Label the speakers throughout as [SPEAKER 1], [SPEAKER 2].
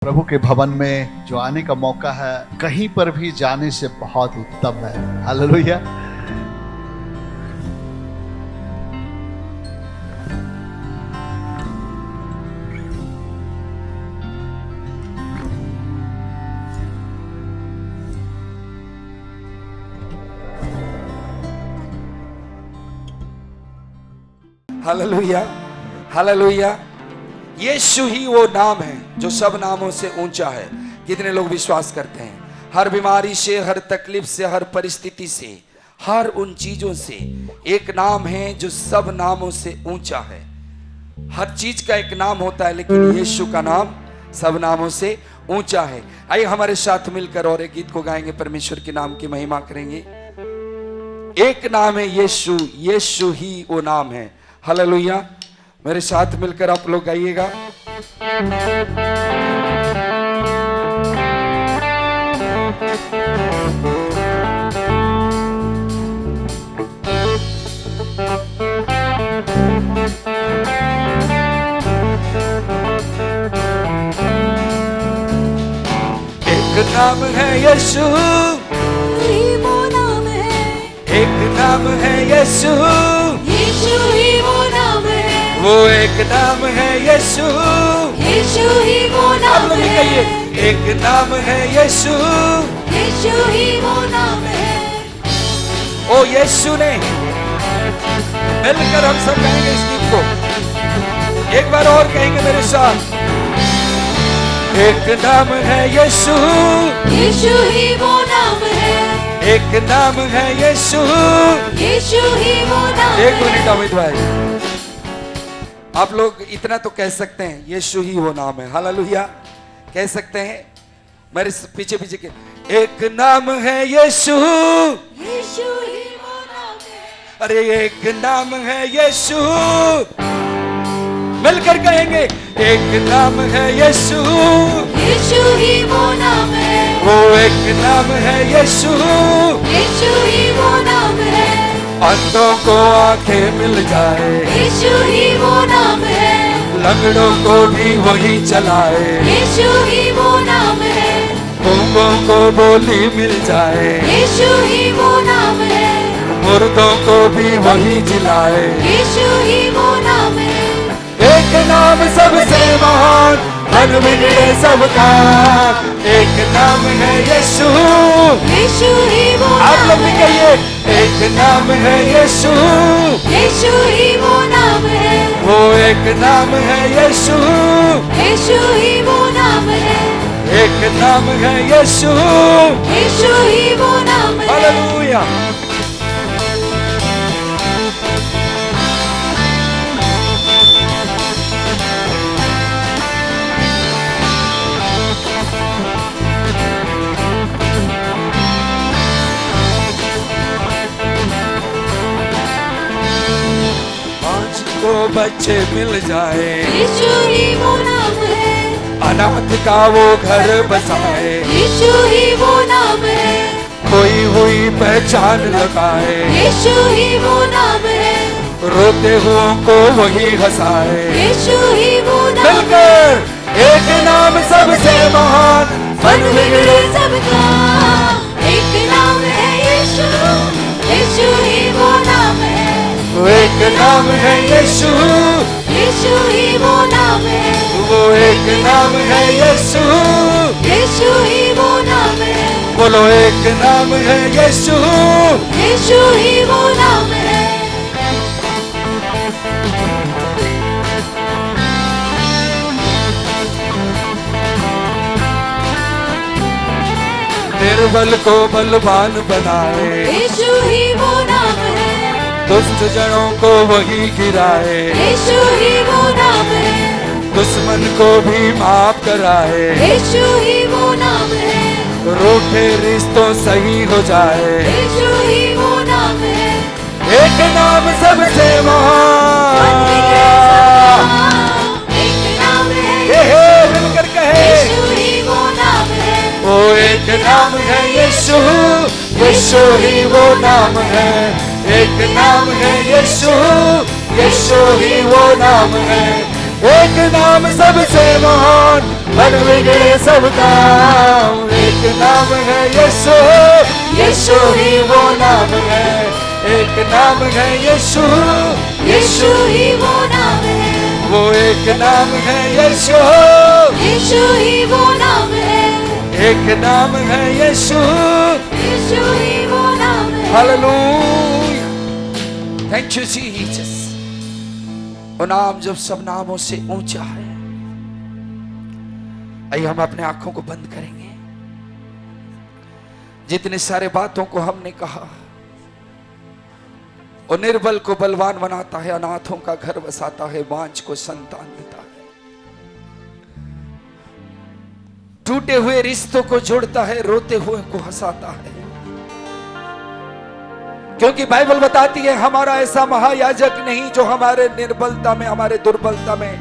[SPEAKER 1] प्रभु के भवन में जो आने का मौका है, कहीं पर भी जाने से बहुत उत्तम है। हालेलुया।
[SPEAKER 2] Hallelujah, hallelujah. यीशु ही वो नाम है जो सब नामों से ऊंचा है। कितने लोग विश्वास करते हैं? हर बीमारी से, हर तकलीफ से, हर परिस्थिति से, हर उन चीजों से एक नाम है जो सब नामों से ऊंचा है। हर चीज का एक नाम होता है, लेकिन यीशु का नाम सब नामों से ऊंचा है। आइए हमारे साथ मिलकर और एक गीत को गाएंगे, परमेश्वर के नाम की महिमा करेंगे। एक नाम है यीशु, यीशु ही वो नाम है। हालेलुया। मेरे साथ मिलकर आप लोग गाइएगा। एक नाम है यीशु,
[SPEAKER 3] वो नाम है,
[SPEAKER 2] एक नाम है यीशु,
[SPEAKER 3] यीशु ही वो नाम है,
[SPEAKER 2] वो एक नाम है यीशु।
[SPEAKER 3] यीशु ही वो
[SPEAKER 2] आप
[SPEAKER 3] नाम
[SPEAKER 2] लोग भी
[SPEAKER 3] है,
[SPEAKER 2] कहिए, एक नाम है यीशु।
[SPEAKER 3] यीशु ही वो नाम है।
[SPEAKER 2] ओ यीशु ने, मिलकर हम सब कहेंगे इस गीत को। एक बार और कहेंगे मेरे साथ। एक नाम है यीशु,
[SPEAKER 3] यीशु ही वो नाम है,
[SPEAKER 2] एक नाम है यीशु।
[SPEAKER 3] यीशु ही वो नाम
[SPEAKER 2] एक मिनट
[SPEAKER 3] है।
[SPEAKER 2] अमित भाई, आप लोग इतना तो कह सकते हैं, यीशु ही वो नाम है। हालेलुया। कह सकते हैं मेरे पीछे पीछे के। एक नाम है यीशु,
[SPEAKER 3] यीशु ही वो नाम है,
[SPEAKER 2] अरे एक नाम है यीशु। मिलकर कहेंगे, एक नाम है यीशु,
[SPEAKER 3] यीशु ही वो नाम है,
[SPEAKER 2] वो एक नाम है यीशु।
[SPEAKER 3] यीशु ही वो नाम है,
[SPEAKER 2] अंधों को आंखें मिल जाए,
[SPEAKER 3] यीशु ही वो नाम है,
[SPEAKER 2] लंगड़ों को भी वही चलाए,
[SPEAKER 3] यीशु ही वो नाम है,
[SPEAKER 2] गूंगों को बोली मिल जाए,
[SPEAKER 3] यीशु ही वो नाम है,
[SPEAKER 2] मुर्दों को भी वही जिलाए।
[SPEAKER 3] यीशु ही वो नाम है।
[SPEAKER 2] एक नाम सबसे महान, मन बिगड़े सबका। एक नाम है यीशु,
[SPEAKER 3] यीशु ही वो
[SPEAKER 2] आप
[SPEAKER 3] नाम
[SPEAKER 2] लोग भी
[SPEAKER 3] है,
[SPEAKER 2] कहिए, एक नाम है यीशु,
[SPEAKER 3] यीशु ही वो नाम है,
[SPEAKER 2] वो एक नाम है यीशु,
[SPEAKER 3] यीशु ही वो नाम है,
[SPEAKER 2] एक नाम है यीशु।
[SPEAKER 3] यीशु ही वो नाम है।
[SPEAKER 2] हालेलुया। को बच्चे मिल जाए,
[SPEAKER 3] यीशु ही वो नाम है,
[SPEAKER 2] अनाथ का वो घर बसाए,
[SPEAKER 3] यीशु ही वो नाम है,
[SPEAKER 2] कोई हुई पहचान लगाए,
[SPEAKER 3] यीशु ही वो नाम है,
[SPEAKER 2] रोते हुओं को वही हंसाए।
[SPEAKER 3] यीशु ही वो नाम है।
[SPEAKER 2] मिलकर एक नाम सबसे महान, मन बिगड़े
[SPEAKER 3] सबका एक नाम है यीशु, यीशु ही वो नाम है,
[SPEAKER 2] एक नाम है यीशु,
[SPEAKER 3] यीशु ही वो नाम है,
[SPEAKER 2] वो एक नाम है यीशु।
[SPEAKER 3] यीशु ही वो नाम है,
[SPEAKER 2] बोलो, एक नाम है यीशु,
[SPEAKER 3] यीशु ही वो नाम है।
[SPEAKER 2] निर्बल को बलवान बनाए,
[SPEAKER 3] यीशु ही वो नाम है,
[SPEAKER 2] दुष्ट जनों को वही गिराए,
[SPEAKER 3] यीशु ही वो नाम है,
[SPEAKER 2] दुश्मन को भी माफ कराए,
[SPEAKER 3] यीशु ही वो नाम है,
[SPEAKER 2] रूठे रिश्तों सही हो जाए।
[SPEAKER 3] यीशु ही वो नाम है।
[SPEAKER 2] एक नाम सबसे महान,
[SPEAKER 3] एक नाम है
[SPEAKER 2] मिलकर कहे,
[SPEAKER 3] यीशु ही वो नाम है,
[SPEAKER 2] वो एक नाम है यीशु, यीशु ही वो नाम है। एक नाम है यीशु, यीशु ही वो नाम है। एक नाम सबसे महान, मन बिगड़े सब काम, एक नाम है यीशु, यीशु ही वो नाम है, एक नाम है यीशु,
[SPEAKER 3] यीशु ही वो नाम है,
[SPEAKER 2] वो एक नाम है यीशु,
[SPEAKER 3] यीशु ही वो नाम है,
[SPEAKER 2] एक नाम है यीशु,
[SPEAKER 3] यीशु ही वो नाम है।
[SPEAKER 2] Hallelujah, thank you Jesus. वो नाम जब सब नामों से ऊंचा है। आइए हम अपने आंखों को बंद करेंगे। जितने सारे बातों को हमने कहा, वो निर्बल को बलवान बनाता है, अनाथों का घर बसाता है, बांझ को संतान देता है, टूटे हुए रिश्तों को जोड़ता है, रोते हुए को हंसाता है। क्योंकि बाइबल बताती है हमारा ऐसा महायाजक नहीं जो हमारे निर्बलता में, हमारे दुर्बलता में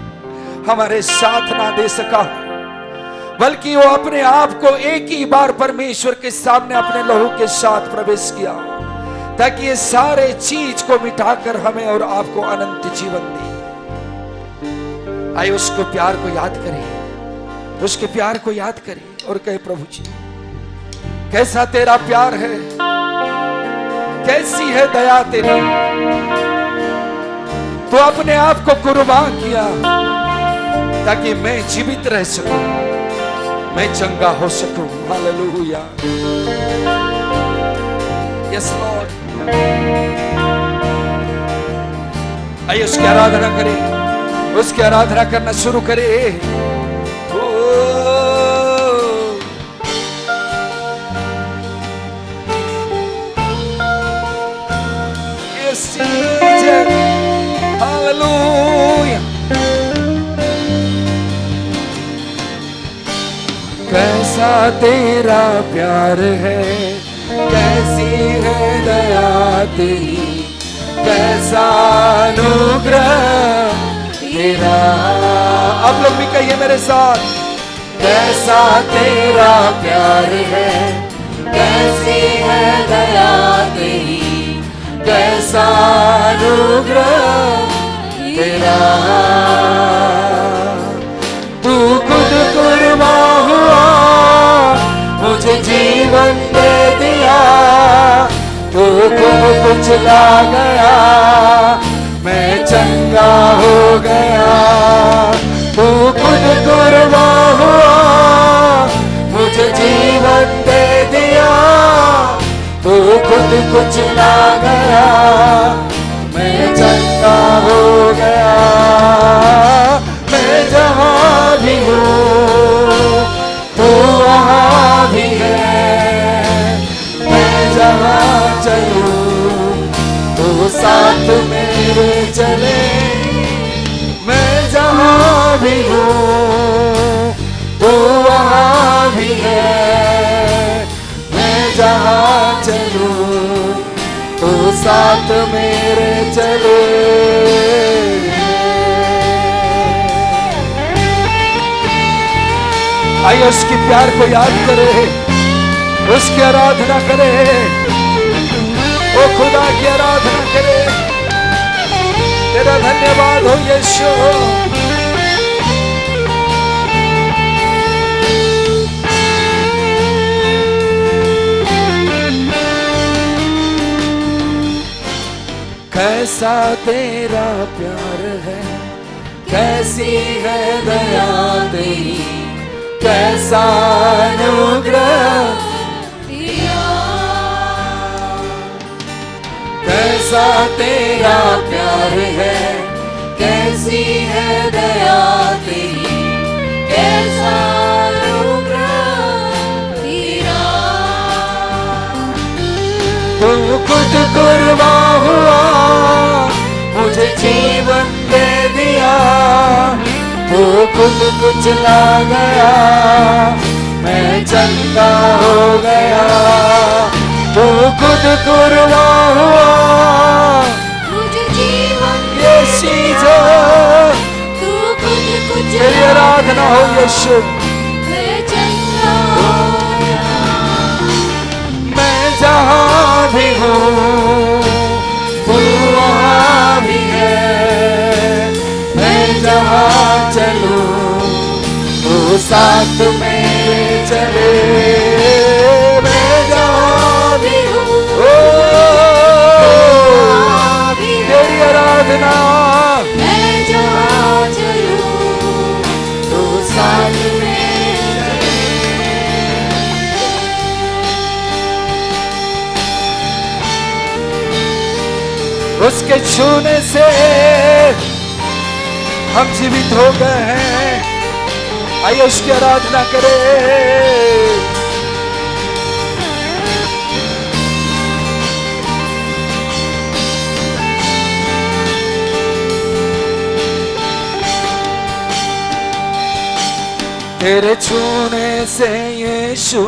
[SPEAKER 2] हमारे साथ ना दे सका, बल्कि वो अपने आप को एक ही बार परमेश्वर के सामने अपने लहू के साथ प्रवेश किया, ताकि ये सारे चीज को मिटाकर हमें और आपको अनंत जीवन दे। आइए उसको प्यार को याद करें, उसके प्यार को याद करें और कहे, प्रभु जी कैसा तेरा प्यार है, कैसी है दया तेरी, तो अपने आप को कुर्बान किया ताकि मैं जीवित रह सकूं, मैं चंगा हो सकूं। Hallelujah, yes Lord. आइए उसकी आराधना करें, उसकी आराधना करना शुरू करें। Yes hallelujah. कैसा तेरा प्यार है, कैसी है दया तेरी, कैसा अनुग्रह तेरा। आप लोग भी कहिए मेरे साथ, कैसा तेरा प्यार है, कैसी है दया तेरी, कैसा अनुग्रह तेरा। तू खुद कुर्बान हुआ, मुझे जीवन दे दिया, तू खुद कुचला गया, मैं चंगा हो गया। तू खुद कुर्बान हुआ, मुझे जीवन दे दिया, तू खुद कुचला गया, मैं चंगा हो गया। मैं जहाँ भी हूँ तू वहाँ भी है, मैं जहाँ चलूँ तू साथ मेरे चले। मैं जहाँ भी हूँ तू वहाँ भी है, मैं जहाँ चलूँ तू साथ मेरे चले। आइए उसके प्यार को याद करें, उसकी आराधना करें, ओ खुदा की आराधना करें। तेरा धन्यवाद हो यीशु। कैसा तेरा प्यार है, कैसी है दया तेरी, कैसा अनुग्रह
[SPEAKER 3] तेरा।
[SPEAKER 2] कैसा तेरा प्यार है,
[SPEAKER 3] कैसी है दया तेरी, कैसा अनुग्रह तेरा।
[SPEAKER 2] तू खुद कुर्बान हुआ, मुझे जीवन दे दिया, तू खुद कुचला गया, मैं चंगा हो गया। तू खुद कुर्बान हुआ,
[SPEAKER 3] मुझे जीवन
[SPEAKER 2] यीशु
[SPEAKER 3] तू खुद कुछ
[SPEAKER 2] तेरी आराधना हो यीशु।
[SPEAKER 3] मैं चंगा हो गया।
[SPEAKER 2] मैं जहाँ भी हूँ तू वहाँ भी है, मैं जहाँ चलूँ तू साथ में चले, मैं जहाँ
[SPEAKER 3] भी हूँ,
[SPEAKER 2] ओ
[SPEAKER 3] भी
[SPEAKER 2] तेरी आराधना,
[SPEAKER 3] मैं जहाँ चलूं, तू साथ में चले।
[SPEAKER 2] उसके छूने से हम जीवित हो गए हैं। आइए उसकी आराधना करें। तेरे छूने से यीशु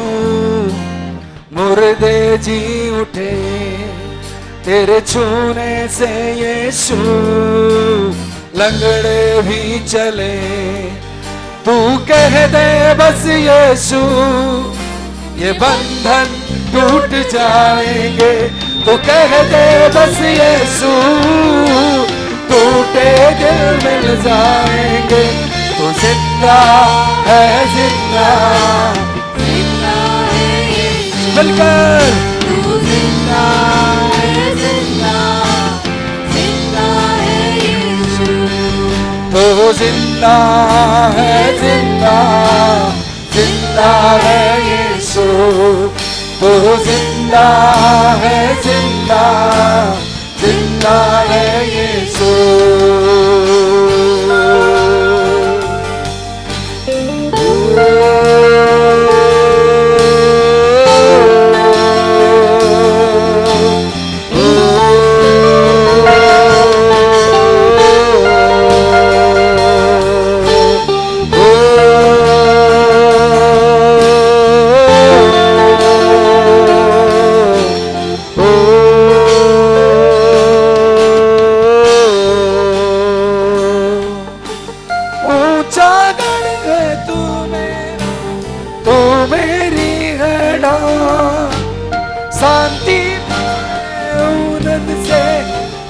[SPEAKER 2] मुर्दे जी उठे, तेरे छूने से यीशु लंगड़े भी चले। तू कह दे बस यीशु, ये बंधन टूट जाएंगे। तू कह दे बस यीशु, टूटे दिल मिल जाएंगे। तू जिंदा है, जिंदा
[SPEAKER 3] जिंदा है यीशु,
[SPEAKER 2] मिलकर
[SPEAKER 3] तू जिंदा है, जिंदा, जिंदा है यीशु।
[SPEAKER 2] तो जिंदा है, जिंदा, जिंदा है यीशु। तो जिंदा है, जिंदा, जिंदा है यीशु।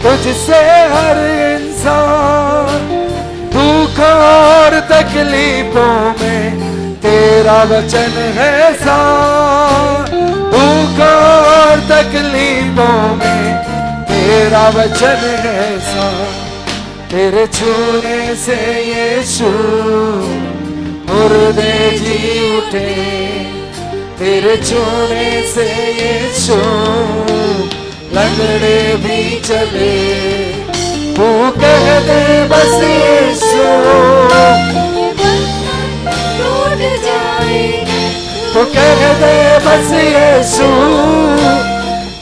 [SPEAKER 2] तुझसे हर इंसान दुख और तकलीफों में तेरा वचन है साथ। दुख और तकलीफों में तेरा वचन है साथ। तेरे छूने से यीशु मुर्दे जी उठे, तेरे छूने से यीशु लंगड़े भी चले। तू कह दे बस यीशु,
[SPEAKER 3] टूट जाएंगे।
[SPEAKER 2] तू कह दे बस यीशु,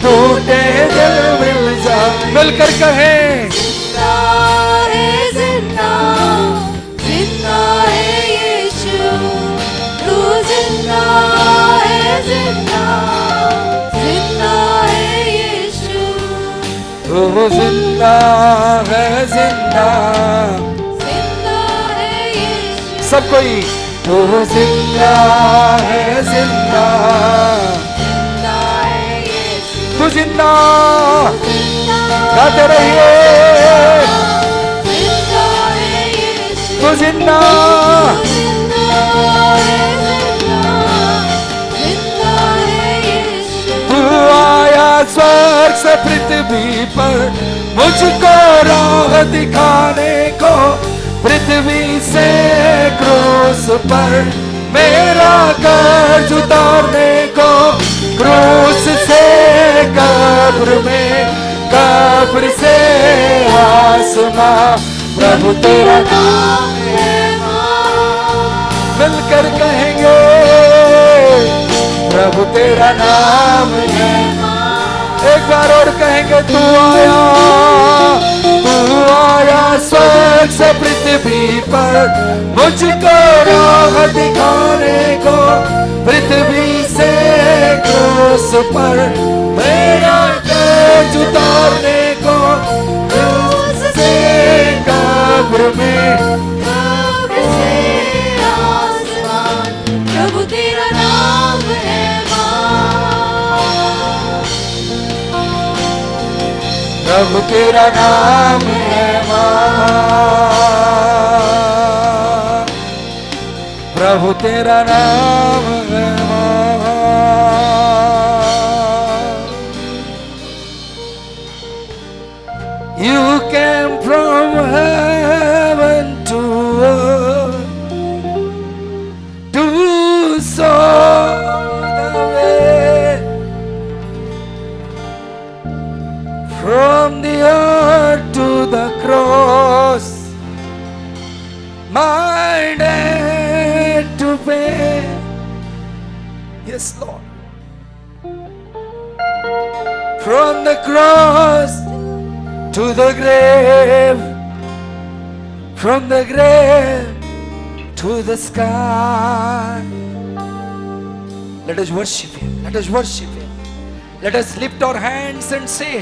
[SPEAKER 2] टूटे दिल मिल जा। मिलकर कहें
[SPEAKER 3] जिंदा है, जिंदा, जिंदा है यीशु। तू जिंदा है, जिंदा, जिंदा है यीशु।
[SPEAKER 2] तू जिंदा है, जिंदा,
[SPEAKER 3] जिंदा है यीशु।
[SPEAKER 2] सब कोई तू जिंदा है, जिंदा,
[SPEAKER 3] जिंदा है यीशु।
[SPEAKER 2] तू जिंदा
[SPEAKER 3] जिंदा
[SPEAKER 2] गाते रहिए।
[SPEAKER 3] जिंदा है यीशु।
[SPEAKER 2] तू जिंदा
[SPEAKER 3] जिंदा है, जिंदा, जिंदा है यीशु।
[SPEAKER 2] तू आया स्वर्ग से पृथ्वी पर मुझको राह दिखाने को। पृथ्वी से क्रूस पर मेरा कर्ज उतारने को। क्रूस से कब्र में, कब्र से आसमां, प्रभु तेरा
[SPEAKER 3] नाम है
[SPEAKER 2] मिलकर कहेंगे प्रभु तेरा नाम है। एक बार और कहेंगे तू आया स्वर्ग से पृथ्वी पर मुझको राह दिखाने को। पृथ्वी से क्रूस पर मेरा कर्ज उतारने को। क्रूस से कब्र में,
[SPEAKER 3] कब्र से आसमान, प्रभु तेरा नाम है
[SPEAKER 2] प्रभु तेरा नाम है मां। प्रभु तेरा नाम है महान। You came from heaven to earth to show the way from the earth to the cross, my debt to pay. Yes, Lord. From the cross to the grave, from the grave to the sky. Let us worship Him. Let us worship Him. Let us lift our hands and say,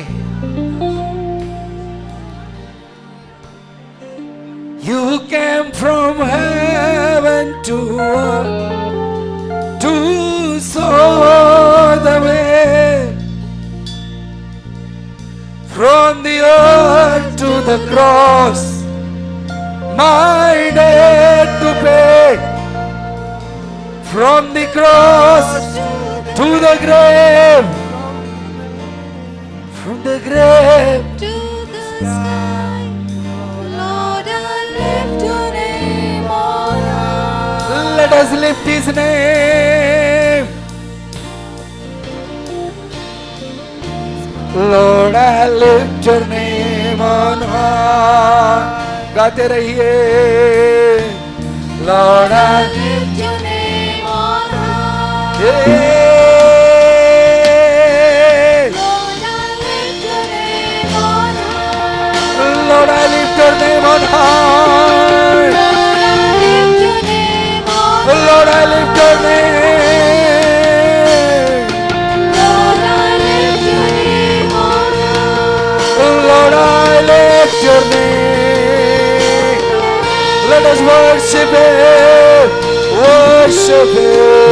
[SPEAKER 2] You came from heaven to earth to show the way from the earth to the cross, my debt to pay. From the cross to the grave, from the grave
[SPEAKER 3] To the sky, Lord, I lift your name on high.
[SPEAKER 2] let us lift His name. Lord, I lift your name on high. गाते रहिए, Lord, I
[SPEAKER 3] Lift your name on high.
[SPEAKER 2] yeah.
[SPEAKER 3] Lord, I lift your name on high.
[SPEAKER 2] Lord, I lift your name on high.
[SPEAKER 3] Lord, I lift your name on high.
[SPEAKER 2] Lord, I lift your name.
[SPEAKER 3] Lord, I lift your name on high.
[SPEAKER 2] Lord, I lift your name. Let us worship Him. Worship Him.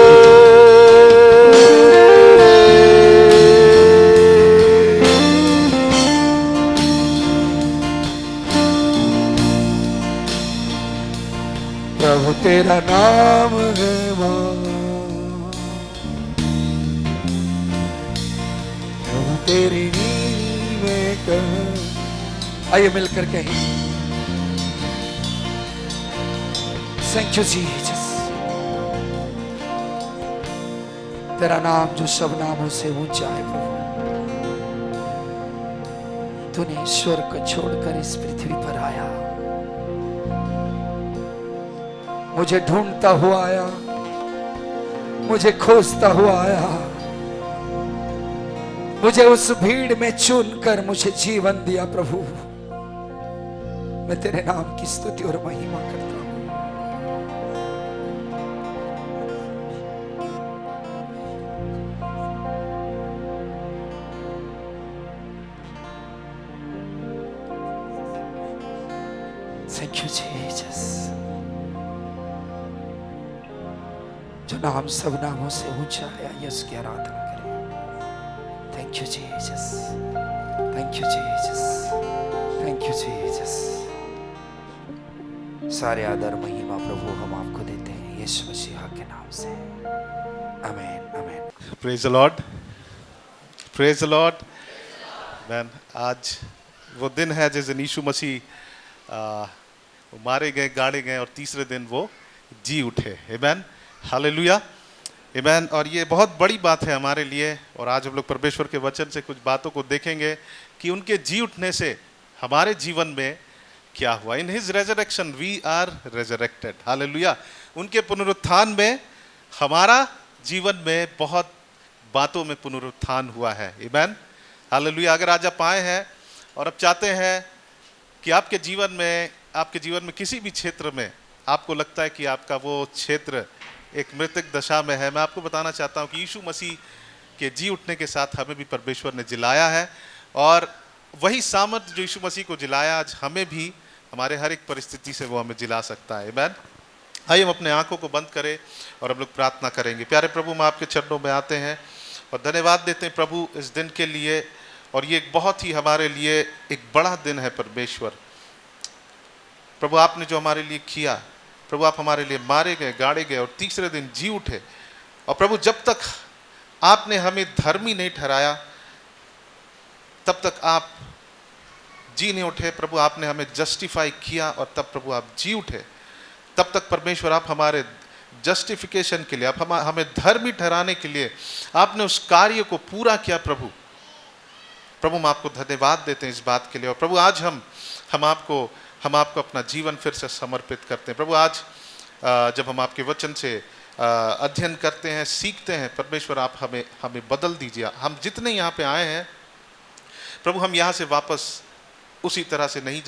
[SPEAKER 2] प्रभु तेरा नाम है महान। प्रभु तेरी नीति में कह। आइए मिलकर कहें, Thank you Jesus। तेरा नाम जो सब नामों से ऊंचा है प्रभु। तूने ईश्वर को छोड़कर इस पृथ्वी पर आया, मुझे ढूंढता हुआ आया, मुझे खोजता हुआ आया, मुझे उस भीड़ में चुनकर मुझे जीवन दिया प्रभु। मैं तेरे नाम की स्तुति और महिमा करता हूं। Thank you Jesus। जो नाम सब नामों से ऊंचा है, आइए उसकी आराधना करें। Thank you Jesus। Thank you Jesus। Thank you Jesus। सारे आदर महिमा प्रभु हम आपको देते हैं यीशु मसीह के नाम से। आमीन आमीन।
[SPEAKER 4] Praise the Lord, praise the Lord. Man, आज वो दिन है जिस दिन यीशु मसीह वो मारे गए, गाड़े गए और तीसरे दिन वो जी उठे। आमीन, हालेलुया, आमीन। और ये बहुत बड़ी बात है हमारे लिए। और आज हम लोग परमेश्वर के वचन से कुछ बातों को देखेंगे कि उनके जी उठने से हमारे जीवन में क्या हुआ। In his resurrection we are resurrected, hallelujah. उनके पुनरुत्थान में हमारा जीवन में बहुत बातों में पुनरुत्थान हुआ है। आमीन, हालेलुया। अगर आज आप आए हैं और आप चाहते हैं कि आपके जीवन में किसी भी क्षेत्र में आपको लगता है कि आपका वो क्षेत्र एक मृतक दशा में है, मैं आपको बताना चाहता हूं कि यीशु मसीह के जी उठने के साथ हमें भी परमेश्वर ने जिलाया है। और वही सामर्थ जो यीशु मसीह को जिलाया, आज हमें भी हमारे हर एक परिस्थिति से वो हमें जिला सकता है। आमीन। आइए हम अपने आंखों को बंद करें और हम लोग प्रार्थना करेंगे। प्यारे प्रभु, हम आपके चरणों में आते हैं और धन्यवाद देते हैं प्रभु इस दिन के लिए। और ये एक बहुत ही हमारे लिए एक बड़ा दिन है परमेश्वर। प्रभु, आपने जो हमारे लिए किया प्रभु आप हमारे लिए मारे गए, गाड़े गए और तीसरे दिन जी उठे। और प्रभु जब तक आपने हमें धर्मी नहीं ठहराया तब तक आप जी नहीं उठे। प्रभु आपने हमें जस्टिफाई किया और तब प्रभु आप जी उठे। तब तक परमेश्वर आप हमारे जस्टिफिकेशन के लिए, आप हमें धर्मी ठहराने के लिए आपने उस कार्य को पूरा किया। प्रभु हम आपको धन्यवाद देते हैं इस बात के लिए। और प्रभु आज हम आपको अपना जीवन फिर से समर्पित करते हैं। प्रभु आज जब हम आपके वचन से अध्ययन करते हैं, सीखते हैं, परमेश्वर आप हमें बदल दीजिए। हम जितने यहाँ पे आए हैं प्रभु, हम यहाँ से वापस उसी तरह से नहीं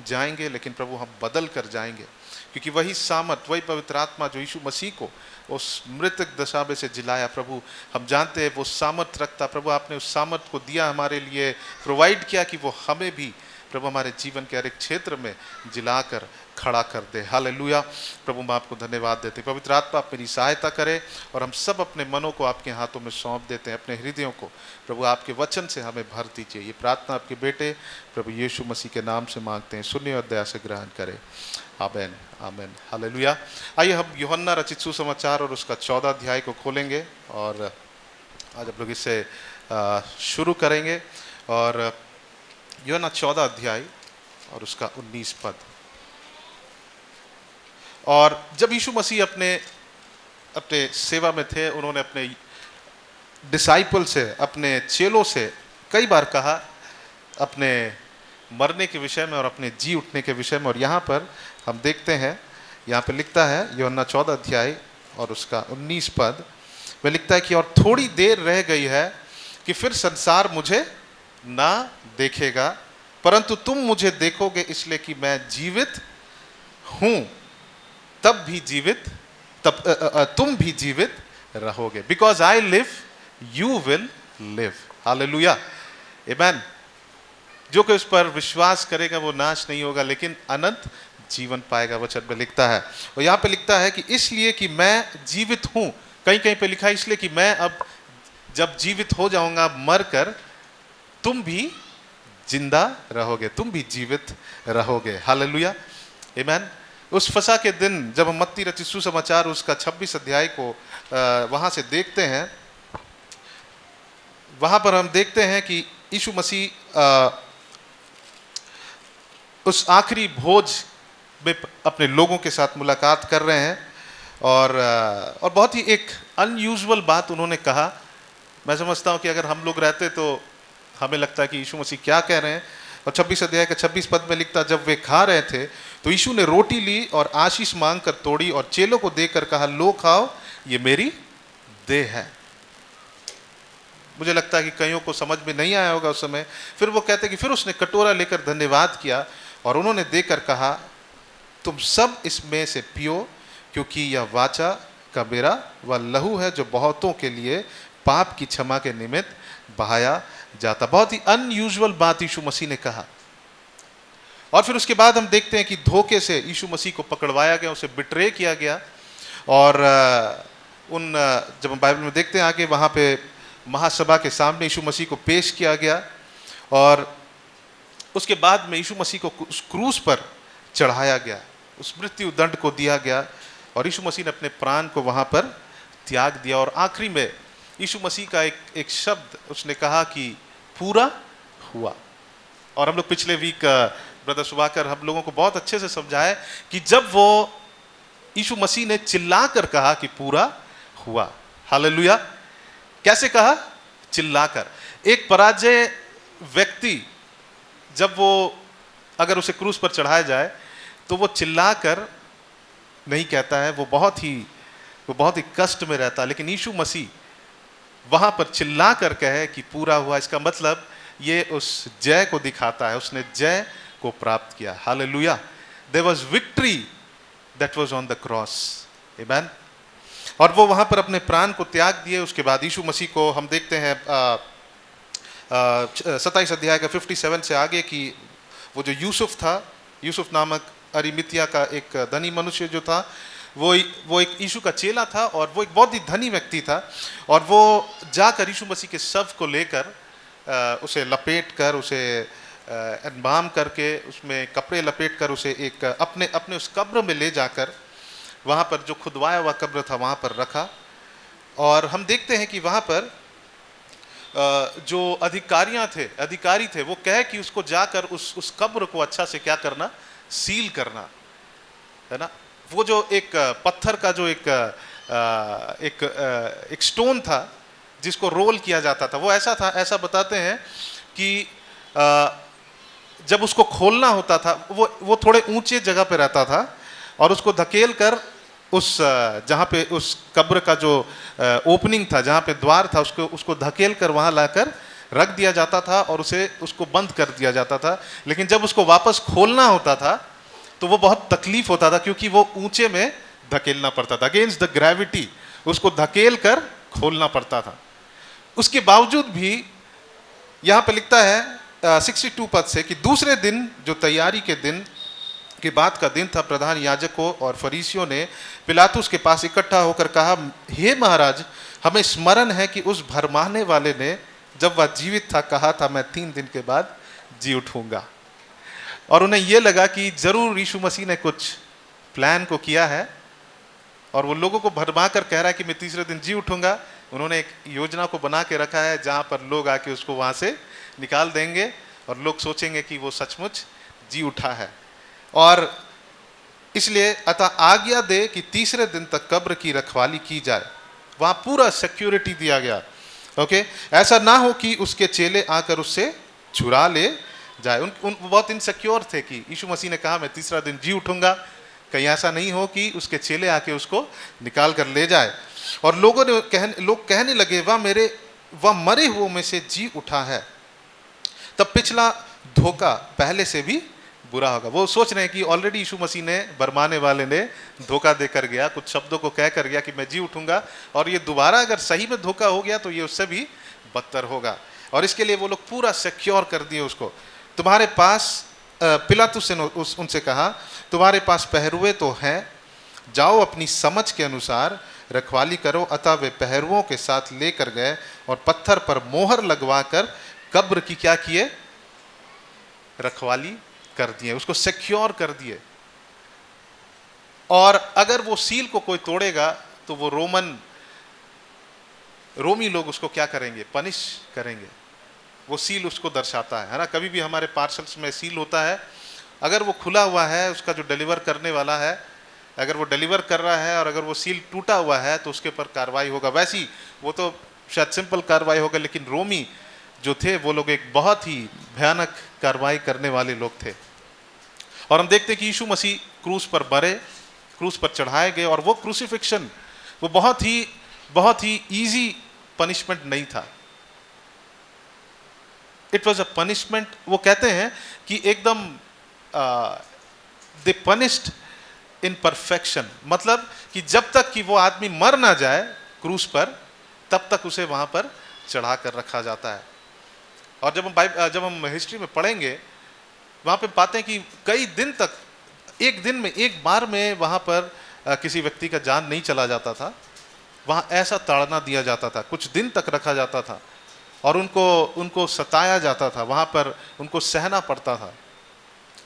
[SPEAKER 4] जाएंगे, लेकिन प्रभु हम बदल कर जाएंगे, क्योंकि वही सामर्थ, वही पवित्र आत्मा जो यीशु मसीह को उस मृतक दशा में से जिलाया, प्रभु हम जानते हैं वो सामर्थ रखता। प्रभु आपने उस सामर्थ को दिया, हमारे लिए प्रोवाइड किया कि वो हमें भी प्रभु हमारे जीवन के हर एक क्षेत्र में जिलाकर खड़ा कर दे। हालेलुया। प्रभु हम आपको धन्यवाद देते हैं। पवित्र आत्मा आप मेरी सहायता करे और हम सब अपने मनों को आपके हाथों में सौंप देते हैं, अपने हृदयों को प्रभु आपके वचन से हमें भर दीजिए। ये प्रार्थना आपके बेटे प्रभु यीशु मसीह के नाम से मांगते हैं, सुनिए और दया से ग्रहण करें। आमीन आमीन। हालेलुया। आइए हम यूहन्ना रचित सुसमाचार और उसका 14 अध्याय को खोलेंगे और आज आप लोग इससे शुरू करेंगे। और यूहन्ना 14 अध्याय और उसका 19 पद। और जब यीशु मसीह अपने सेवा में थे, उन्होंने अपने डिसाइपल से, अपने चेलों से कई बार कहा अपने मरने के विषय में और अपने जी उठने के विषय में। और यहाँ पर हम देखते हैं, यहाँ पे लिखता है यूहन्ना 14 अध्याय और उसका 19 पद में लिखता है कि और थोड़ी देर रह गई है कि फिर संसार मुझे ना देखेगा, परंतु तुम मुझे देखोगे, इसलिए कि मैं जीवित हूं, तुम भी जीवित रहोगे। Because I live you will live. Hallelujah. आमीन। जो कोई उस पर विश्वास करेगा वो नाश नहीं होगा लेकिन अनंत जीवन पाएगा, वचन में लिखता है। और यहाँ पे लिखता है कि इसलिए कि मैं जीवित हूं, कहीं कहीं पे लिखा है इसलिए कि मैं अब जब जीवित हो जाऊंगा मरकर, तुम भी जिंदा रहोगे, तुम भी जीवित रहोगे। हालेलुया। आमीन। उस फसह के दिन जब हम मत्ती रचित सुसमाचार उसका 26 अध्याय को वहां से देखते हैं, वहां पर हम देखते हैं कि यीशु मसीह उस आखिरी भोज में अपने लोगों के साथ मुलाकात कर रहे हैं और बहुत ही एक अनयूजुअल बात उन्होंने कहा। मैं समझता हूं कि अगर हम लोग रहते तो हमें लगता है कि यीशु मसीह क्या कह रहे हैं। और 26 अध्याय का 26 पद में लिखता, जब वे खा रहे थे तो यीशु ने रोटी ली और आशीष मांगकर तोड़ी और चेलों को देकर कहा, लो खाओ, ये मेरी देह है। मुझे लगता है कि कईयों को समझ में नहीं आया होगा उस समय। फिर वो कहते कि फिर उसने कटोरा लेकर धन्यवाद किया और उन्होंने देकर कहा, तुम सब इसमें से पियो, क्योंकि यह वाचा का मेरा वह लहू है जो बहुतों के लिए पाप की क्षमा के निमित्त बहाया जाता। बहुत ही अनयूजुअल बात यीशु मसीह ने कहा। और फिर उसके बाद हम देखते हैं कि धोखे से यीशु मसीह को पकड़वाया गया, उसे बिट्रे किया गया। और जब हम बाइबल में देखते हैं आगे, वहाँ पे महासभा के सामने यीशु मसीह को पेश किया गया और उसके बाद में यीशु मसीह को उस क्रूस पर चढ़ाया गया, उस मृत्यु दंड को दिया गया और यीशु मसीह ने अपने प्राण को वहाँ पर त्याग दिया। और आखिरी में यीशु मसीह का एक शब्द उसने कहा कि पूरा हुआ। और हम लोग पिछले वीक ब्रदर सुभाकर हम लोगों को बहुत अच्छे से समझाया कि जब वो यीशु मसीह ने चिल्लाकर कहा कि पूरा हुआ। हालेलुया। कैसे कहा? चिल्लाकर। एक पराजय व्यक्ति जब वो अगर उसे क्रूस पर चढ़ाया जाए तो वो चिल्लाकर नहीं कहता है, वो बहुत ही कष्ट में रहता है। लेकिन यीशु मसीह वहां पर चिल्लाकर कहे कि पूरा हुआ, इसका मतलब ये उस जय को दिखाता है, उसने जय को प्राप्त किया। Hallelujah. There was victory that was on the cross. Amen. और वो वहां पर अपने प्राण को त्याग दिए। उसके बाद यीशु मसीह को हम देखते हैं 27 अध्याय का 57 से आगे कि वो जो यूसुफ था, यूसुफ नामक अरिमतिया का एक धनी मनुष्य जो था, वो एक यीशु का चेला था और वो एक बहुत ही धनी व्यक्ति था। और वो जाकर यीशु मसीह के शव को लेकर उसे लपेट कर, उसे एम्बाम करके, उसमें कपड़े लपेट कर उसे एक अपने उस कब्र में ले जाकर वहाँ पर जो खुदवाया हुआ कब्र था वहाँ पर रखा। और हम देखते हैं कि वहाँ पर जो अधिकारी थे वो कहे कि उसको जाकर उस कब्र को अच्छा से क्या करना, सील करना, है ना। वो जो एक पत्थर का जो एक स्टोन था जिसको रोल किया जाता था, वो ऐसा था, ऐसा बताते हैं कि जब उसको खोलना होता था वो थोड़े ऊंचे जगह पे रहता था और उसको धकेल कर उस जहाँ पे उस कब्र का जो ओपनिंग था, जहाँ पे द्वार था, उसको धकेल कर वहाँ लाकर रख दिया जाता था और उसको बंद कर दिया जाता था। लेकिन जब उसको वापस खोलना होता था तो वो बहुत तकलीफ होता था, क्योंकि वो ऊंचे में धकेलना पड़ता था, अगेंस्ट द ग्रेविटी उसको धकेल कर खोलना पड़ता था। उसके बावजूद भी यहाँ पे लिखता है 62 पद से कि दूसरे दिन जो तैयारी के दिन के बाद का दिन था, प्रधान याजकों और फरीसियों ने पिलातुस के पास इकट्ठा होकर कहा, हे महाराज, हमें स्मरण है कि उस भरमाने वाले ने जब वह जीवित था कहा था, मैं 3 दिन के बाद जी उठूंगा। और उन्हें यह लगा कि जरूर यीशु मसीह ने कुछ प्लान को किया है और वो लोगों को भरमा कर कह रहा है कि मैं तीसरे दिन जी उठूंगा। उन्होंने एक योजना को बना के रखा है जहां पर लोग आके उसको वहां से निकाल देंगे और लोग सोचेंगे कि वो सचमुच जी उठा है। और इसलिए अतः आज्ञा दे कि तीसरे दिन तक कब्र की रखवाली की जाए। वहां पूरा सिक्योरिटी दिया गया। ओके, ऐसा ना हो कि उसके चेले आकर उससे चुरा ले जाए। उन बहुत इनसिक्योर थे कि यीशु मसीह ने कहा मैं तीसरा दिन जी उठूंगा, कहीं ऐसा नहीं हो कि उसके चेले आके उसको निकाल कर ले जाए। और लोग कहने लगे, वह मरे हुओं में से जी उठा है, तब पिछला धोखा पहले से भी बुरा होगा। वो सोच रहे हैं कि ऑलरेडी यीशु मसीह ने, बरमाने वाले ने धोखा देकर गया, कुछ शब्दों को कह कर गया कि मैं जी उठूंगा, और ये दोबारा अगर सही में धोखा हो गया तो ये उससे भी बदतर होगा। और इसके लिए वो लोग पूरा सिक्योर कर दिए उसको। तुम्हारे पास पिलातुस ने उनसे कहा, तुम्हारे पास पहरुए तो हैं, जाओ अपनी समझ के अनुसार रखवाली करो। अतः वे पहरुओं के साथ लेकर गए और पत्थर पर मोहर लगवाकर कब्र की क्या किए, रखवाली कर दिए, उसको सिक्योर कर दिए। और अगर वो सील को कोई तोड़ेगा तो वो रोमी लोग उसको क्या करेंगे, पनिश करेंगे। वो सील उसको दर्शाता है ना। कभी भी हमारे पार्सल्स में सील होता है, अगर वो खुला हुआ है, उसका जो डिलीवर करने वाला है अगर वो डिलीवर कर रहा है और अगर वो सील टूटा हुआ है तो उसके ऊपर कार्रवाई होगा। वैसी वो तो शायद सिंपल कार्रवाई होगा, लेकिन रोमी जो थे वो लोग एक बहुत ही भयानक कार्रवाई करने वाले लोग थे। और हम देखते हैं कि यीशु मसीह क्रूस पर मरे, क्रूस पर चढ़ाए गए, और वो क्रूसिफिक्शन वो बहुत ही इजी पनिशमेंट नहीं था। It was a punishment. वो कहते हैं कि एकदम दे पनिश्ड इन परफेक्शन, मतलब कि जब तक कि वो आदमी मर ना जाए क्रूस पर, तब तक उसे वहां पर चढ़ा कर रखा जाता है। और जब हम हिस्ट्री में पढ़ेंगे, वहां पे पाते हैं कि कई दिन तक, एक दिन में, एक बार में वहां पर किसी व्यक्ति का जान नहीं चला जाता था। वहां ऐसा ताड़ना दिया जाता था, कुछ दिन तक रखा जाता था और उनको सताया जाता था, वहां पर उनको सहना पड़ता था।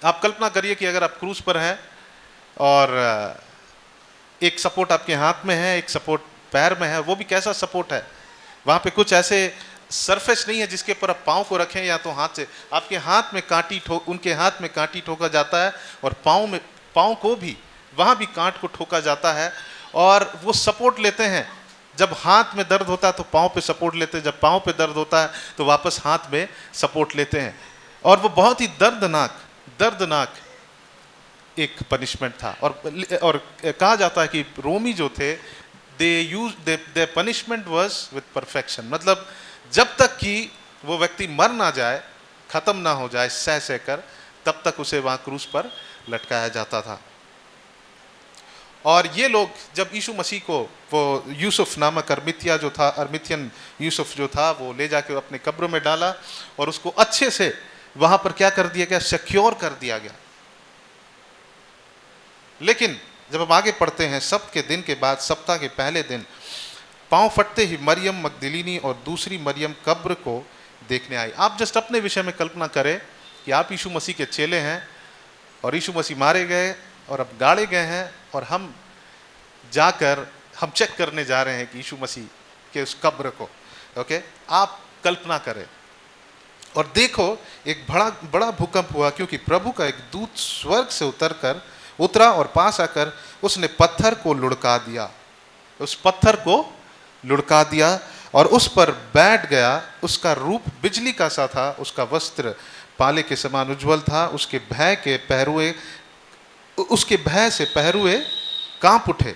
[SPEAKER 4] आप कल्पना करिए कि अगर आप क्रूस पर हैं और एक सपोर्ट आपके हाथ में है, एक सपोर्ट पैर में है, वो भी कैसा सपोर्ट है, वहां पे कुछ ऐसे सरफेस नहीं है जिसके ऊपर आप पाँव को रखें या तो हाथ से। आपके हाथ में उनके हाथ में कांटी ठोका जाता है और पाँव को भी वहां भी कांट को ठोका जाता है, और वो सपोर्ट लेते हैं। जब हाथ में दर्द होता है तो पाँव पे सपोर्ट लेते हैं, जब पाँव पे दर्द होता है तो वापस हाथ में सपोर्ट लेते हैं। और वो बहुत ही दर्दनाक एक पनिशमेंट था। और कहा जाता है कि रोमी जो थे, दे पनिशमेंट वाज विद परफेक्शन, मतलब जब तक कि वो व्यक्ति मर ना जाए, खत्म ना हो जाए सह कर, तब तक उसे वहां क्रूस पर लटकाया जाता था। और ये लोग जब यीशु मसीह को, वो यूसुफ नामक अरमिथियन यूसुफ जो था, वो ले जाके अपने कब्र में डाला और उसको अच्छे से वहां पर क्या कर दिया गया, सिक्योर कर दिया गया। लेकिन जब हम आगे पढ़ते हैं, सब के दिन के बाद सप्ताह के पहले दिन पांव फटते ही मरियम मगदलीनी और दूसरी मरियम कब्र को देखने आई। आप जस्ट अपने विषय में कल्पना करें कि आप यीशु मसीह के चेले हैं और यीशु मसीह मारे गए और अब गाड़े गए हैं, और हम जाकर हम चेक करने जा रहे हैं कि यीशु मसीह के उस कब्र को। ओके, आप कल्पना करें और देखो, एक बड़ा बड़ा भूकंप हुआ, क्योंकि प्रभु का एक दूत स्वर्ग से उतरा और पास आकर उसने पत्थर को लुढ़का दिया, उस पत्थर को लुढ़का दिया और उस पर बैठ गया। उसका रूप बिजली का सा था, उसका वस्त्र पाले के समान उज्जवल था, उसके भय से पहरुए कांप उठे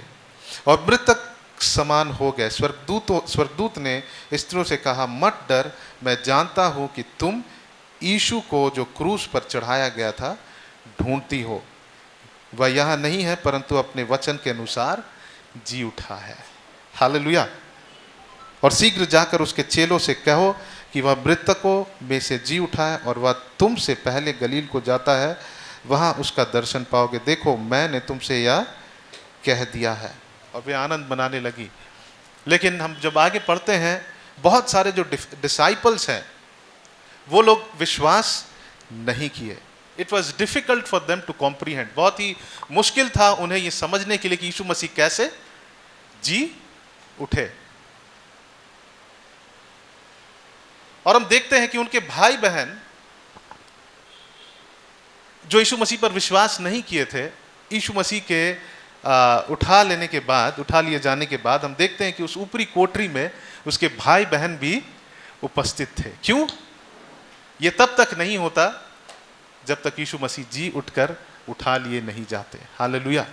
[SPEAKER 4] और मृतक समान हो गए। स्वर्गदूत ने स्त्रियों से कहा, मत डर, मैं जानता हूं कि तुम यीशु को जो क्रूस पर चढ़ाया गया था ढूंढती हो। वह यहाँ नहीं है, परंतु अपने वचन के अनुसार जी उठा है। हालेलुया। और शीघ्र जाकर उसके चेलों से कहो कि वह मृतकों में से जी उठा है और वह तुमसे पहले गलील को जाता है, वहाँ उसका दर्शन पाओगे। देखो, मैंने तुमसे यह कह दिया है। और वे आनंद मनाने लगी। लेकिन हम जब आगे पढ़ते हैं, बहुत सारे जो डिसाइपल्स हैं वो लोग विश्वास नहीं किए। It was difficult for them to comprehend, बहुत ही मुश्किल था उन्हें ये समझने के लिए कि यीशु मसीह कैसे जी उठे। और हम देखते हैं कि उनके भाई बहन जो यीशु मसीह पर विश्वास नहीं किए थे, यीशु मसीह के उठा लिए जाने के बाद हम देखते हैं कि उस ऊपरी कोठरी में उसके भाई बहन भी उपस्थित थे। क्यों? ये तब तक नहीं होता जब तक यीशु मसीह जी उठकर उठा लिए नहीं जाते। हालेलुया।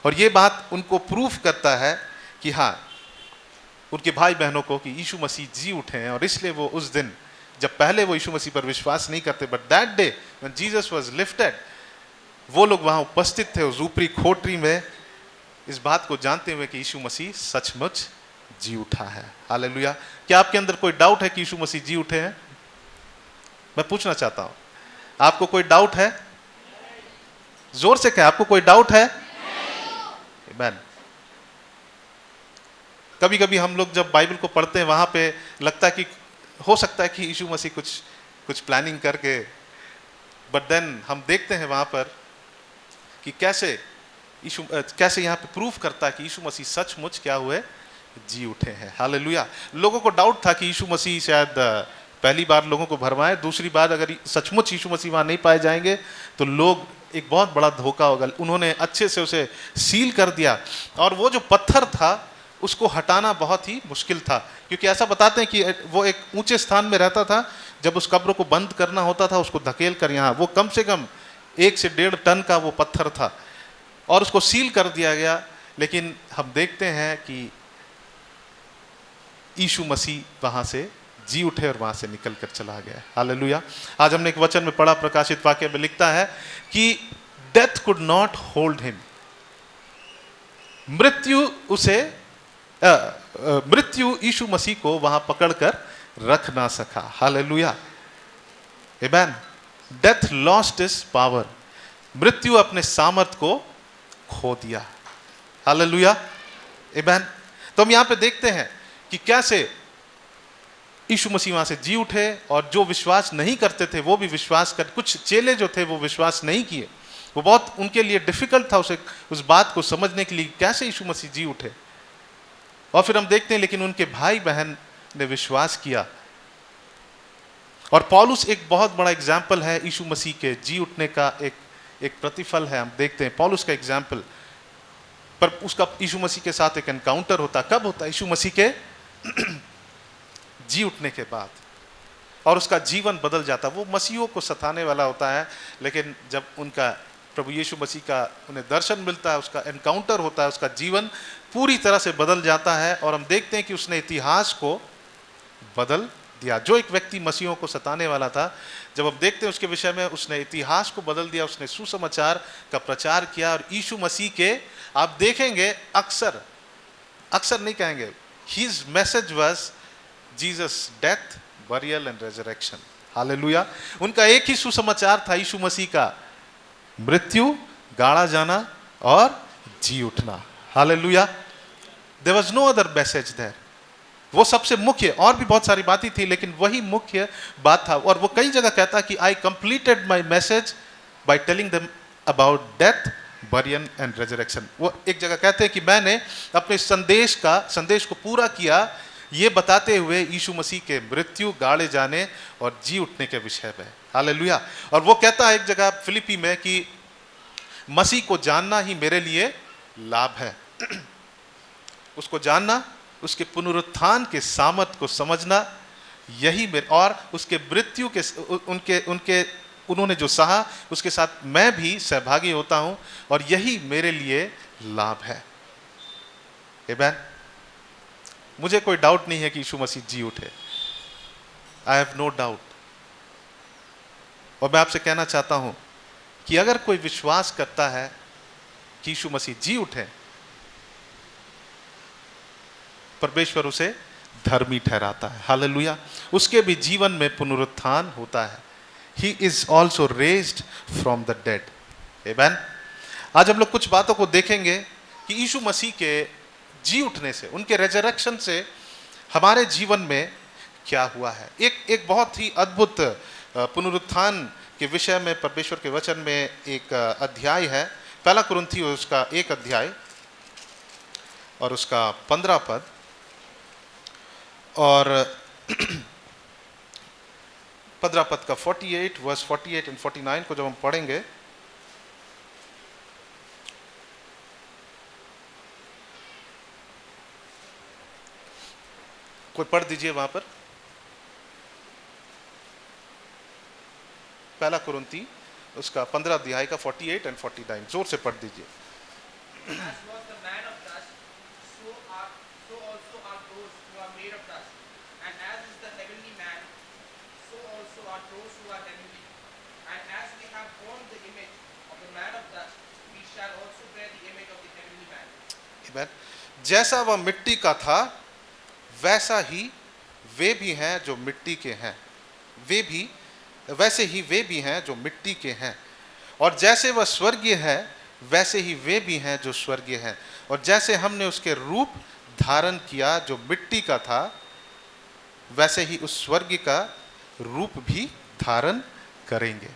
[SPEAKER 4] और ये बात उनको प्रूफ करता है कि हाँ, उनके भाई बहनों को, कि यीशु मसीह जी उठे हैं। और इसलिए वो उस दिन, जब पहले वो यीशु मसीह पर विश्वास नहीं करते, but that day when Jesus was lifted, वो लोग वहां उपस्थित थे उस ऊपरी कोठरी में, इस बात को जानते हुए कि यीशु मसीह सचमुच जी उठा है। हालेलुया। क्या आपके अंदर कोई डाउट है कि यीशु मसीह जी उठे हैं? मैं पूछना चाहता हूं, आपको कोई डाउट है? जोर से कहें, आपको कोई डाउट है? आमीन। कभी कभी हम लोग जब बाइबल को पढ़ते हैं, वहां पे लगता है कि हो सकता है कि यीशु मसीह कुछ प्लानिंग करके, बट देन हम देखते हैं वहां पर कि कैसे यहाँ पे प्रूफ करता है कि यीशु मसीह सचमुच क्या हुए, जी उठे हैं। हालेलुया। लोगों को डाउट था कि यीशु मसीह शायद पहली बार लोगों को भरमाए, दूसरी बार अगर सचमुच यीशु मसीह वहां नहीं पाए जाएंगे तो लोग, एक बहुत बड़ा धोखा होगा। उन्होंने अच्छे से उसे सील कर दिया और वो जो पत्थर था उसको हटाना बहुत ही मुश्किल था, क्योंकि ऐसा बताते हैं कि वो एक ऊंचे स्थान में रहता था। जब उस कब्र को बंद करना होता था, उसको धकेल कर यहाँ, वो कम से कम 1 से 1.5 टन का वो पत्थर था और उसको सील कर दिया गया। लेकिन हम देखते हैं कि यीशु मसीह वहां से जी उठे और वहां से निकल कर चला गया। हालेलुया। आज हमने एक वचन में पढ़ा, प्रकाशित वाक्य में लिखता है कि death could not hold him, मृत्यु यीशु मसीह को वहां पकड़कर रख ना सका। हालेलुया। आमीन। डेथ लॉस्ट हिज पावर, मृत्यु अपने सामर्थ को खो दिया। हालेलुया। आमीन। तो हम यहां पे देखते हैं कि कैसे यीशु मसीह वहां से जी उठे और जो विश्वास नहीं करते थे वो भी विश्वास कर, कुछ चेले जो थे वो विश्वास नहीं किए। वो बहुत उनके लिए डिफिकल्ट था उस बात को समझने के लिए कैसे यीशु मसीह जी उठे। और फिर हम देखते हैं लेकिन उनके भाई बहन ने विश्वास किया। और पौलुस एक बहुत बड़ा एग्जाम्पल है यीशु मसीह के जी उठने का, एक प्रतिफल है। हम देखते हैं पौलुस का एग्जाम्पल, पर उसका यीशु मसीह के साथ एक एनकाउंटर होता। कब होता है? यीशु मसीह के जी उठने के बाद, और उसका जीवन बदल जाता। वो मसीहों को सताने वाला होता है, लेकिन जब उनका प्रभु यीशु मसीह का उन्हें दर्शन मिलता है, उसका एनकाउंटर होता है, उसका जीवन पूरी तरह से बदल जाता है। और हम देखते हैं कि उसने इतिहास को बदल दिया। जो एक व्यक्ति मसीहों को सताने वाला था, जब हम देखते हैं उसके विषय में, उसने इतिहास को बदल दिया। उसने सुसमाचार का प्रचार किया और यीशु मसीह के, आप देखेंगे अक्सर नहीं कहेंगे, his message was Jesus death, burial and resurrection. Hallelujah. उनका एक ही सुसमाचार था यीशु मसीह का, मृत्यु, गाड़ा जाना और जी उठना। Hallelujah. There was no other message there. वो सबसे मुख्य, और भी बहुत सारी बातें थी लेकिन वही मुख्य बात था। और वो कई जगह कहता कि I completed my message by telling them about death, burial and resurrection. वो एक जगह कहते हैं कि मैंने अपने संदेश को पूरा किया, ये बताते हुए यीशु मसीह के मृत्यु, गाड़े जाने और जी उठने के विषय में। हालेलुया। और वो कहता है एक जगह फिलिपी में कि मसीह को जानना ही मेरे लिए लाभ है। उसको जानना, उसके पुनरुत्थान के सामर्थ को समझना, यही मेरे, और उसके मृत्यु के उन्होंने जो सहा उसके साथ मैं भी सहभागी होता हूं, और यही मेरे लिए लाभ है। आमीन। मुझे कोई डाउट नहीं है कि यीशु मसीह जी उठे। I have no doubt. और मैं आपसे कहना चाहता हूं कि अगर कोई विश्वास करता है कि यीशु मसीह जी उठे, परमेश्वर उसे धर्मी ठहराता है। हालेलुया। उसके भी जीवन में पुनरुत्थान होता है। He is also raised from the dead. Amen. आज हम लोग कुछ बातों को देखेंगे कि यीशु मसीह के जी उठने से, उनके रेजरेक्शन से हमारे जीवन में क्या हुआ है। एक बहुत ही अद्भुत पुनरुत्थान के विषय में परमेश्वर के वचन में एक अध्याय है, पहला कुरिन्थियों उसका 1 अध्याय और उसका 15 पद, और 15 पद का 48 वर्स 48 एंड 49 को जब हम पढ़ेंगे, कोई पढ़ दीजिए वहां पर। पहला कुरिन्थी उसका 15 अध्याय का 48 एंड 49 जोर से पढ़ दीजिए।
[SPEAKER 5] As was the man of dust, so also are those who are made of dust. And as is the heavenly man, so also are those who are heavenly. And as we have borne the image of the man of dust, we shall also bear the image of the heavenly man.
[SPEAKER 4] Amen. जैसा वह मिट्टी का था वैसा ही वे भी हैं जो मिट्टी के हैं, वैसे ही वे भी हैं जो मिट्टी के हैं। और जैसे वह स्वर्गीय है वैसे ही वे भी हैं जो स्वर्गीय हैं। और जैसे हमने उसके रूप धारण किया जो मिट्टी का था, वैसे ही उस स्वर्ग का रूप भी धारण करेंगे।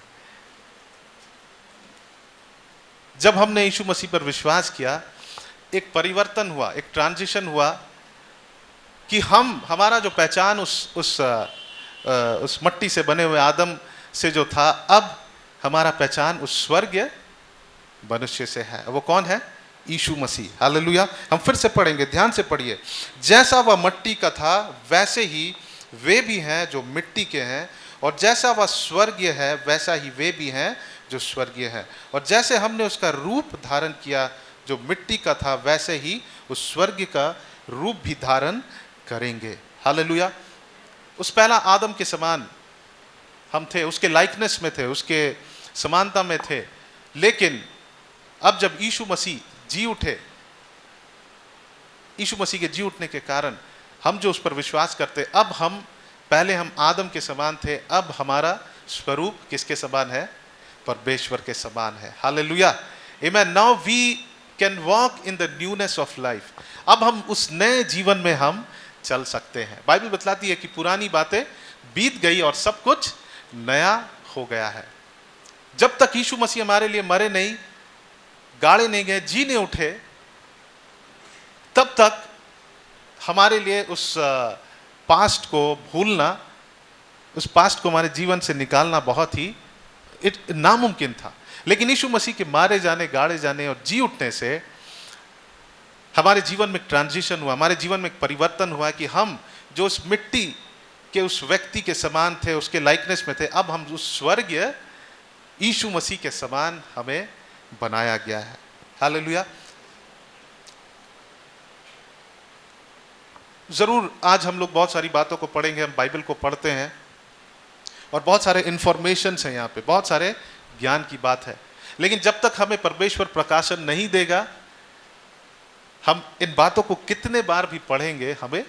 [SPEAKER 4] जब हमने यीशु मसीह पर विश्वास किया, एक परिवर्तन हुआ, एक ट्रांजिशन हुआ कि हमारा जो पहचान उस मट्टी से बने हुए आदम से जो था, अब हमारा पहचान उस स्वर्गीय मनुष्य से है। वो कौन है? यीशु मसीह। हालेलुया। हम फिर से पढ़ेंगे, ध्यान से पढ़िए। जैसा वह मिट्टी का था वैसे ही वे भी हैं जो मिट्टी के हैं, और जैसा वह स्वर्गीय है वैसा ही वे भी हैं जो स्वर्गीय हैं। और जैसे हमने उसका रूप धारण किया जो मिट्टी का था, वैसे ही उस स्वर्ग का रूप भी धारण करेंगे। हालेलुया। उस पहला आदम के समान हम थे, उसके लाइकनेस में थे, उसके समानता में थे। लेकिन अब जब यीशु मसीह जी उठे, यीशु मसीह के जी उठने के कारण हम जो उस पर विश्वास करते, अब पहले हम आदम के समान थे, अब हमारा स्वरूप किसके समान है? परमेश्वर के समान है। Hallelujah. Amen. Now we can walk in the newness of life. अब हम उस नए जीवन में हम चल सकते हैं। बाइबल बतलाती है कि पुरानी बातें बीत गई और सब कुछ नया हो गया है। जब तक यीशु मसीह हमारे लिए मरे नहीं, गाड़े नहीं गए, जी नहीं उठे, तब तक हमारे लिए उस पास्ट को भूलना, उस पास्ट को हमारे जीवन से निकालना बहुत ही नामुमकिन था। लेकिन यीशु मसीह के मारे जाने, गाड़े जाने और जी उठने से हमारे जीवन में एक ट्रांजिशन हुआ, हमारे जीवन में एक परिवर्तन हुआ कि हम जो उस मिट्टी के उस व्यक्ति के समान थे, उसके लाइकनेस में थे, अब हम उस स्वर्गीय यीशु मसीह के समान हमें बनाया गया है। हालेलुया। जरूर आज हम लोग बहुत सारी बातों को पढ़ेंगे, हम बाइबल को पढ़ते हैं और बहुत सारे इंफॉर्मेशन हैं यहाँ पे, बहुत सारे ज्ञान की बात है। लेकिन जब तक हमें परमेश्वर प्रकाशन नहीं देगा, हम इन बातों को कितने बार भी पढ़ेंगे हमें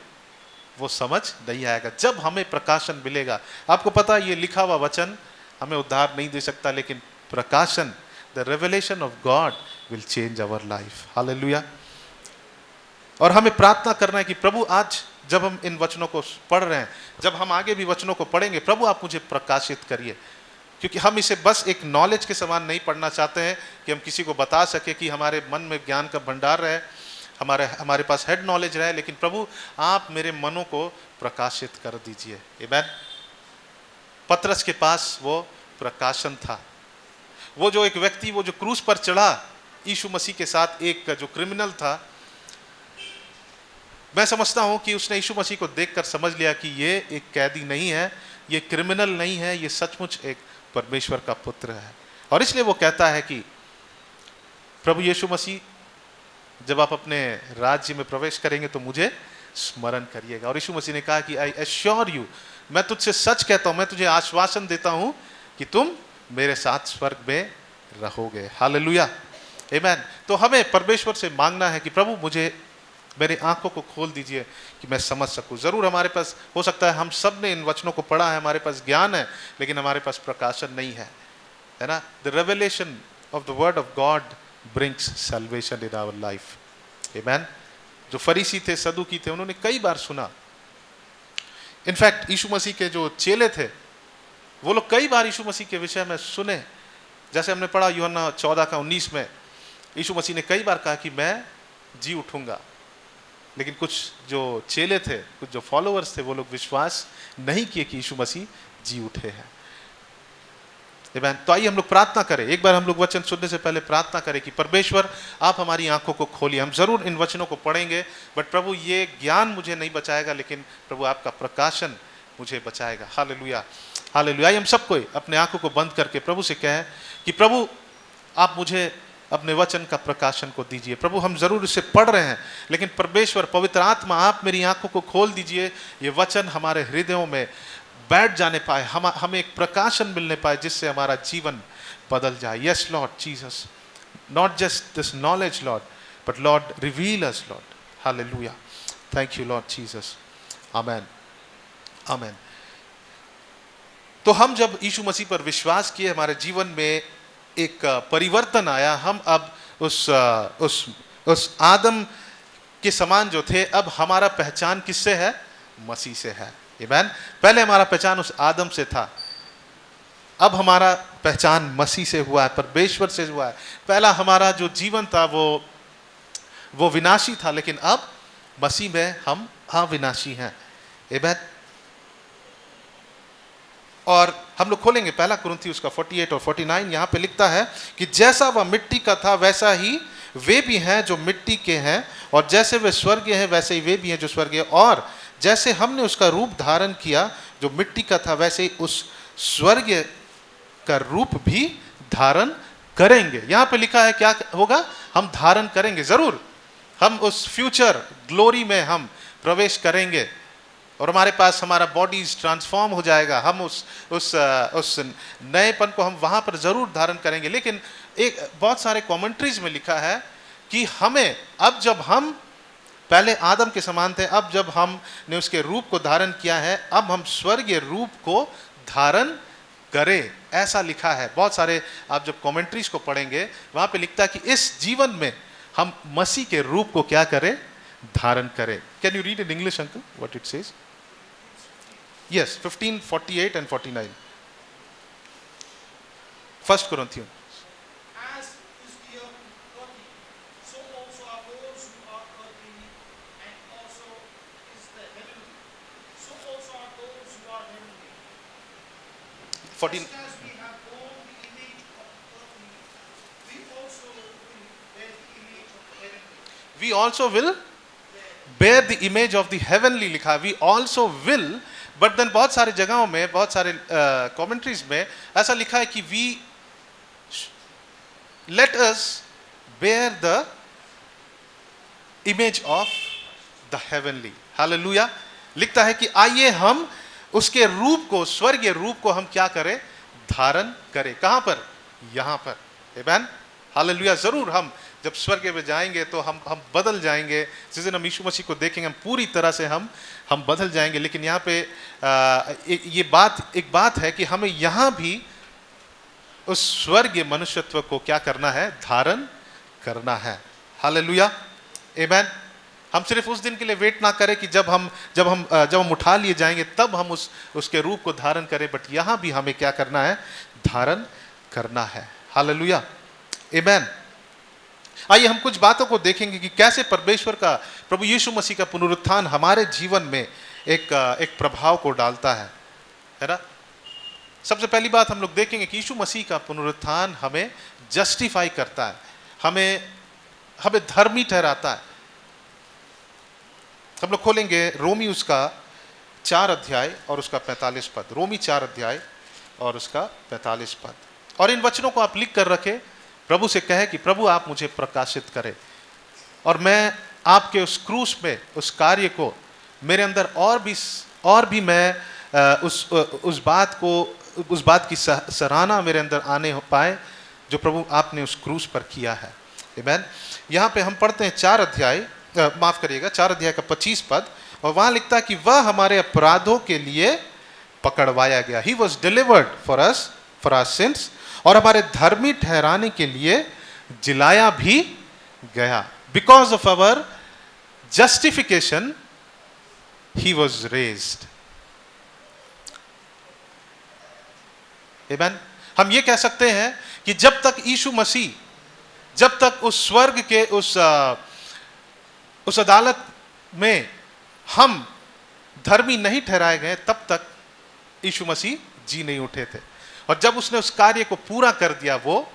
[SPEAKER 4] वो समझ नहीं आएगा। जब हमें प्रकाशन मिलेगा, आपको पता है ये लिखा हुआ वचन हमें उद्धार नहीं दे सकता, लेकिन प्रकाशन, the revelation of God will change our life. Hallelujah. और हमें प्रार्थना करना है कि प्रभु आज जब हम इन वचनों को पढ़ रहे हैं, जब हम आगे भी वचनों को पढ़ेंगे, प्रभु आप मुझे प्रकाशित करिए, क्योंकि हम इसे बस एक नॉलेज के समान नहीं पढ़ना चाहते हैं कि हम किसी को बता सके कि हमारे मन में ज्ञान का भंडार रहे, हमारे पास हेड नॉलेज रहे, लेकिन प्रभु आप मेरे मनों को प्रकाशित कर दीजिए। आमीन। पतरस के पास वो प्रकाशन था। वो जो एक व्यक्ति, वो जो क्रूस पर चढ़ा यीशु मसीह के साथ, एक जो क्रिमिनल था, मैं समझता हूं कि उसने यीशु मसीह को देखकर समझ लिया कि ये एक कैदी नहीं है, ये क्रिमिनल नहीं है, ये सचमुच एक परमेश्वर का पुत्र है। और इसलिए वो कहता है कि प्रभु यीशु मसीह, जब आप अपने राज्य में प्रवेश करेंगे तो मुझे स्मरण करिएगा। और यीशु मसीह ने कहा कि आई एश्योर यू, मैं तुझसे सच कहता हूं, मैं तुझे आश्वासन देता हूं कि तुम मेरे साथ स्वर्ग में रहोगे। हालेलुया, आमीन। तो हमें परमेश्वर से मांगना है कि प्रभु मुझे, मेरी आंखों को खोल दीजिए कि मैं समझ सकूं। जरूर हमारे पास हो सकता है, हम सब ने इन वचनों को पढ़ा है, हमारे पास ज्ञान है, लेकिन हमारे पास प्रकाशन नहीं है, है ना। The revelation of the word of God brings salvation in our life. Amen. जो फरीसी थे, सदूकी थे, उन्होंने कई बार सुना। इनफैक्ट यीशु मसीह के जो चेले थे, वो लोग कई बार यीशु मसीह के विषय में सुने। जैसे हमने पढ़ा यूहन्ना 14:19 में, यीशु मसीह ने कई बार कहा कि मैं जी उठूंगा, लेकिन कुछ जो चेले थे, कुछ जो फॉलोअर्स थे, वो लोग विश्वास नहीं किए कि यीशु मसीह जी उठे हैं। आमीन। तो आइए हम लोग प्रार्थना करें। एक बार हम लोग वचन सुनने से पहले प्रार्थना करें कि परमेश्वर आप हमारी आंखों को खोलिए। हम जरूर इन वचनों को पढ़ेंगे, बट प्रभु ये ज्ञान मुझे नहीं बचाएगा, लेकिन प्रभु आपका प्रकाशन मुझे बचाएगा। Hallelujah, hallelujah. हम सबको अपने आंखों को बंद करके प्रभु से कहें कि प्रभु आप मुझे अपने वचन का प्रकाशन को दीजिए। प्रभु हम जरूर इसे पढ़ रहे हैं, लेकिन परमेश्वर पवित्र आत्मा आप मेरी आंखों को खोल दीजिए, ये वचन हमारे हृदयों में बैठ जाने पाए, हमें एक प्रकाशन मिलने पाए जिससे हमारा जीवन बदल जाए। Yes lord Jesus, not just this knowledge lord, but lord reveal us lord. Hallelujah, thank you lord Jesus. Amen, amen. तो हम जब यीशु मसीह पर विश्वास किए, हमारे जीवन में एक परिवर्तन आया। हम अब उस आदम के समान जो थे, अब हमारा पहचान किससे है? मसीह से है। आमीन। पहले हमारा पहचान उस आदम से था, अब हमारा पहचान मसीह से हुआ है, परमेश्वर से हुआ है। पहला हमारा जो जीवन था वो विनाशी था, लेकिन अब मसीह में हम अविनाशी हैं। आमीन। और हम लोग खोलेंगे 1 कुरिन्थियों उसका 48 और 49। यहाँ पे लिखता है कि जैसा वह मिट्टी का था वैसा ही वे भी हैं जो मिट्टी के हैं, और जैसे वे स्वर्गीय हैं वैसे ही वे भी हैं जो स्वर्गीय, और जैसे हमने उसका रूप धारण किया जो मिट्टी का था, वैसे ही उस स्वर्गीय का रूप भी धारण करेंगे। यहाँ पे लिखा है क्या होगा? हम धारण करेंगे। जरूर हम उस फ्यूचर ग्लोरी में हम प्रवेश करेंगे, और हमारे पास हमारा बॉडीज ट्रांसफॉर्म हो जाएगा। हम उस नएपन को हम वहाँ पर ज़रूर धारण करेंगे। लेकिन एक बहुत सारे कमेंट्रीज में लिखा है कि हमें अब, जब हम पहले आदम के समान थे, अब जब हमने उसके रूप को धारण किया है, अब हम स्वर्गीय रूप को धारण करें, ऐसा लिखा है। बहुत सारे आप जब कमेंट्रीज को पढ़ेंगे, वहाँ पे लिखता है कि इस जीवन में हम मसीह के रूप को क्या करें? धारण करें। Can you read in English uncle what it says? Yes, 15, 48 and 49. 1 Corinthians.
[SPEAKER 5] As is the earth earthy, so also are those who are earthy, and also is the heavenly. So also are those who are heavenly.
[SPEAKER 4] 14.
[SPEAKER 5] Just as we have borne the image of the earthly, we also will bear the image of the heavenly.
[SPEAKER 4] We also will bear the image of the heavenly लिखा। We also will, but then बहुत सारे जगहों में, बहुत सारे commentaries में ऐसा लिखा है कि we let us bear the image of the heavenly. Hallelujah. लिखता है कि आइए हम उसके रूप को, स्वर्गीय रूप को हम क्या करें? धारण करें। कहां पर? यहां पर। आमीन। हालेलुया। जरूर हम जब स्वर्ग में जाएंगे तो हम बदल जाएंगे। जिस दिन हम यीशु मसीह को देखेंगे, हम पूरी तरह से हम बदल जाएंगे। लेकिन यहाँ पे एक बात है कि हमें यहाँ भी उस स्वर्गीय मनुष्यत्व को क्या करना है? धारण करना है। हालेलुया, आमीन। हम सिर्फ उस दिन के लिए वेट ना करें कि जब हम उठा लिए जाएंगे तब हम उसके रूप को धारण करें, बट यहाँ भी हमें क्या करना है? धारण करना है। हालेलुया, आमेन। आइए हम कुछ बातों को देखेंगे कि कैसे परमेश्वर का, प्रभु यीशु मसीह का पुनरुत्थान हमारे जीवन में एक प्रभाव को डालता है ना। सबसे पहली बात हम लोग देखेंगे कि यीशु मसीह का पुनरुत्थान हमें जस्टिफाई करता है, हमें धर्मी ठहराता है। हम लोग खोलेंगे रोमी उसका 4 अध्याय और उसका 45 पद। रोमी 4 अध्याय और उसका 45 पद। और इन वचनों को आप लिख कर रखें, प्रभु से कहे कि प्रभु आप मुझे प्रकाशित करें और मैं आपके उस क्रूस में उस कार्य को मेरे अंदर और भी मैं उस बात की सराहना मेरे अंदर आने पाए जो प्रभु आपने उस क्रूस पर किया है। आमेन। यहाँ पे हम पढ़ते हैं 4 अध्याय 4 अध्याय का 25 पद, और वहां लिखता है कि वह हमारे अपराधों के लिए पकड़वाया गया। He was delivered for us for our sins, और हमारे धर्मी ठहराने के लिए जिलाया भी गया। Because of our justification he was raised. Amen. हम ये कह सकते हैं कि जब तक यीशु मसीह, जब तक उस स्वर्ग के उस अदालत में हम धर्मी नहीं ठहराए गए, तब तक यीशु मसीह जी नहीं उठे थे। और जब उसने उस कार्य को पूरा कर दिया वो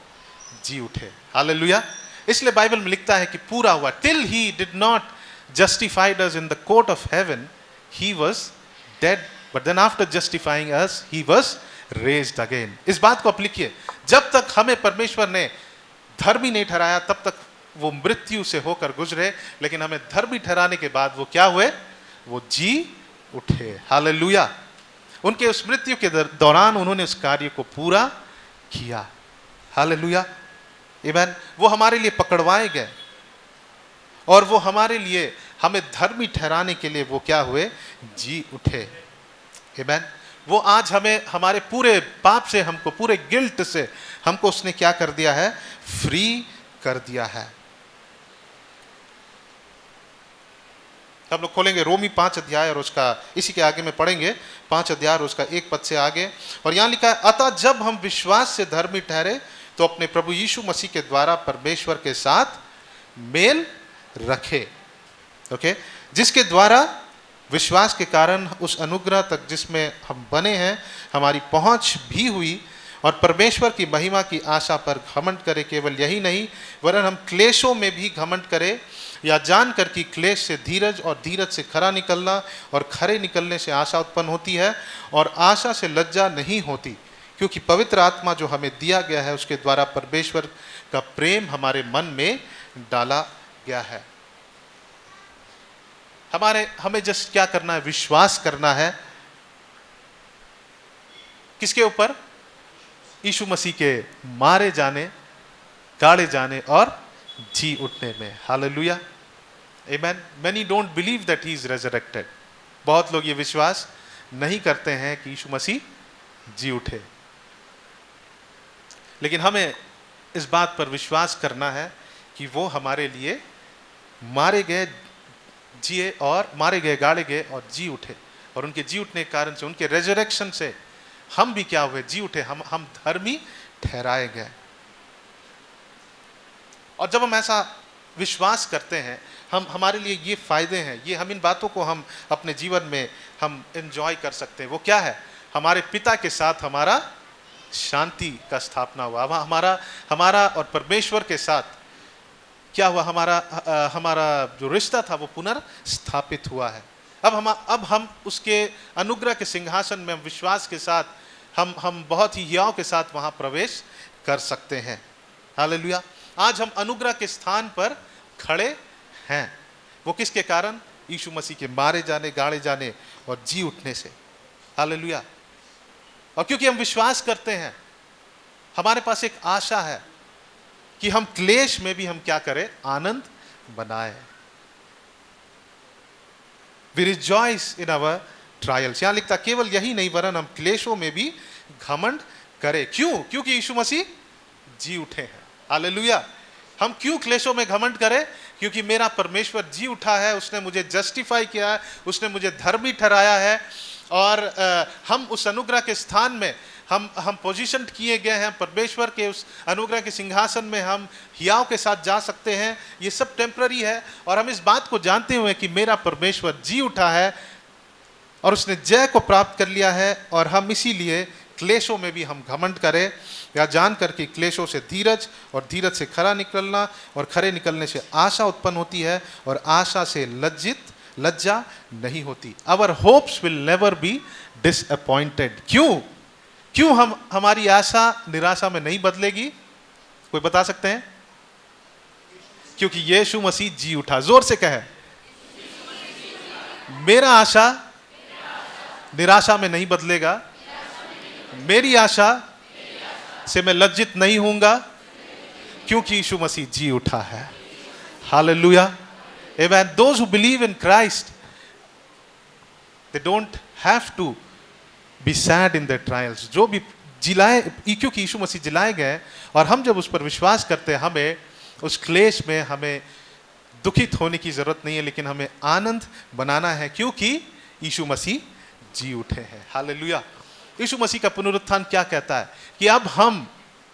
[SPEAKER 4] जी उठे। हालेलुया। इसलिए बाइबल में लिखता है कि पूरा हुआ। Till he did not justified us in the court of heaven, he was dead, but then after justifying us he was raised again. इस बात को आप लिखिए, जब तक हमें परमेश्वर ने धर्मी नहीं ठहराया तब तक वो मृत्यु से होकर गुजरे, लेकिन हमें धर्मी ठहराने के बाद वो क्या हुए? वो जी उठे। हालेलुया। उनके उस मृत्यु के दौरान उन्होंने उस कार्य को पूरा किया। हालेलुया, आमेन। वो हमारे लिए पकड़वाए गए और वो हमारे लिए, हमें धर्मी ठहराने के लिए वो क्या हुए? जी उठे। आमेन। वो आज हमें हमारे पूरे पाप से, हमको पूरे गिल्ट से हमको उसने क्या कर दिया है? फ्री कर दिया है। हम लोग खोलेंगे रोमी 5 अध्याय और उसका, इसी के आगे में पढ़ेंगे 5 अध्याय और उसका 1 पद से आगे। और यहां लिखा है, अतः जब हम विश्वास से धर्मी ठहरे तो अपने प्रभु यीशु मसीह के द्वारा परमेश्वर के साथ मेल रखे। ओके, जिसके द्वारा विश्वास के कारण उस अनुग्रह तक जिसमें हम बने हैं हमारी पहुंच भी हुई, और परमेश्वर की महिमा की आशा पर घमंड करे। केवल यही नहीं, वरन हम क्लेशों में भी घमंड करें, या जानकर कि क्लेश से धीरज, और धीरज से खरा निकलना, और खरे निकलने से आशा उत्पन्न होती है, और आशा से लज्जा नहीं होती, क्योंकि पवित्र आत्मा जो हमें दिया गया है उसके द्वारा परमेश्वर का प्रेम हमारे मन में डाला गया है। हमें जस्ट क्या करना है? विश्वास करना है। किसके ऊपर? यीशु मसीह के मारे जाने, गाड़े जाने और जी उठने में। Hallelujah, amen. Many don't believe that he is resurrected. बहुत लोग ये विश्वास नहीं करते हैं कि यीशु मसीह जी उठे, लेकिन हमें इस बात पर विश्वास करना है कि वो हमारे लिए मारे गए, जिए, और मारे गए, गाड़े गए और जी उठे, और उनके जी उठने के कारण से, उनके रेजरेक्शन से हम भी क्या हुए? जी उठे। हम धर्मी ठहराए गए। और जब हम ऐसा विश्वास करते हैं, हमारे लिए ये फायदे हैं, ये हम इन बातों को हम अपने जीवन में हम एंजॉय कर सकते हैं। वो क्या है? हमारे पिता के साथ हमारा शांति का स्थापना हुआ। हमारा और परमेश्वर के साथ क्या हुआ? हमारा जो रिश्ता था वो पुनर्स्थापित हुआ है। अब हम उसके अनुग्रह के सिंहासन में हम विश्वास के साथ हम बहुत ही हियाव के साथ वहां प्रवेश कर सकते हैं। हालेलुया। आज हम अनुग्रह के स्थान पर खड़े हैं। वो किसके कारण? यीशु मसीह के मारे जाने, गाड़े जाने और जी उठने से। हालेलुया। और क्योंकि हम विश्वास करते हैं, हमारे पास एक आशा है कि हम क्लेश में भी हम क्या करें? आनंद बनाए। We rejoice in our trials. यहां लिखता, केवल यही नहीं, वरन हम क्लेशों में भी घमंड करें। क्यों? क्योंकि यीशु मसीह जी उठे हैं। हालेलुया। हम क्यों क्लेशों में घमंड करें? क्योंकि मेरा परमेश्वर जी उठा है, उसने मुझे जस्टिफाई किया है, उसने मुझे धर्मी ठहराया है, और हम उस अनुग्रह के स्थान में हम पोजीशन किए गए हैं, परमेश्वर के उस अनुग्रह के सिंहासन में हम हियाव के साथ जा सकते हैं, ये सब टेम्पररी है। और हम इस बात को जानते हुए कि मेरा परमेश्वर जी उठा है और उसने जय को प्राप्त कर लिया है, और हम इसीलिए क्लेशों में भी हम घमंड करें, या जान कर कि क्लेशों से धीरज, और धीरज से खरा निकलना, और खरे निकलने से आशा उत्पन्न होती है, और आशा से लज्जा नहीं होती। Our hopes will never be disappointed. क्यों हमारी आशा निराशा में नहीं बदलेगी? कोई बता सकते हैं? क्योंकि यीशु मसीह जी उठा। जोर से कहे, मेरा आशा निराशा में नहीं बदलेगा, मेरी आशा से मैं लज्जित नहीं होऊंगा, क्योंकि यीशु मसीह जी उठा है। Hallelujah, amen. Those who believe in Christ, they don't have to be sad in their trials. जो भी जिलाए, क्योंकि यीशु मसीह जिलाए गए, और हम जब उस पर विश्वास करते हैं, हमें उस क्लेश में हमें दुखित होने की जरूरत नहीं है, लेकिन हमें आनंद बनाना है, क्योंकि यीशु मसीह जी उठे हैं। हालेलुया। यीशु मसीह का पुनरुत्थान क्या कहता है? कि अब हम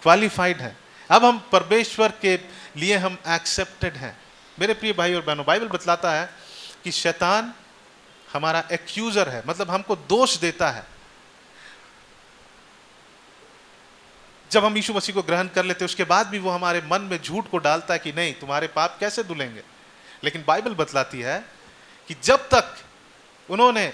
[SPEAKER 4] क्वालिफाइड हैं, अब हम परमेश्वर के लिए हम एक्सेप्टेड हैं। मेरे प्रिय भाई और बहनों, बाइबल बतलाता है कि शैतान हमारा एक्यूजर है, मतलब हमको दोष देता है। जब हम यीशु मसीह को ग्रहण कर लेते, उसके बाद भी वो हमारे मन में झूठ को डालता है कि नहीं, तुम्हारे पाप कैसे धुलेंगे। लेकिन बाइबल बतलाती है कि जब तक उन्होंने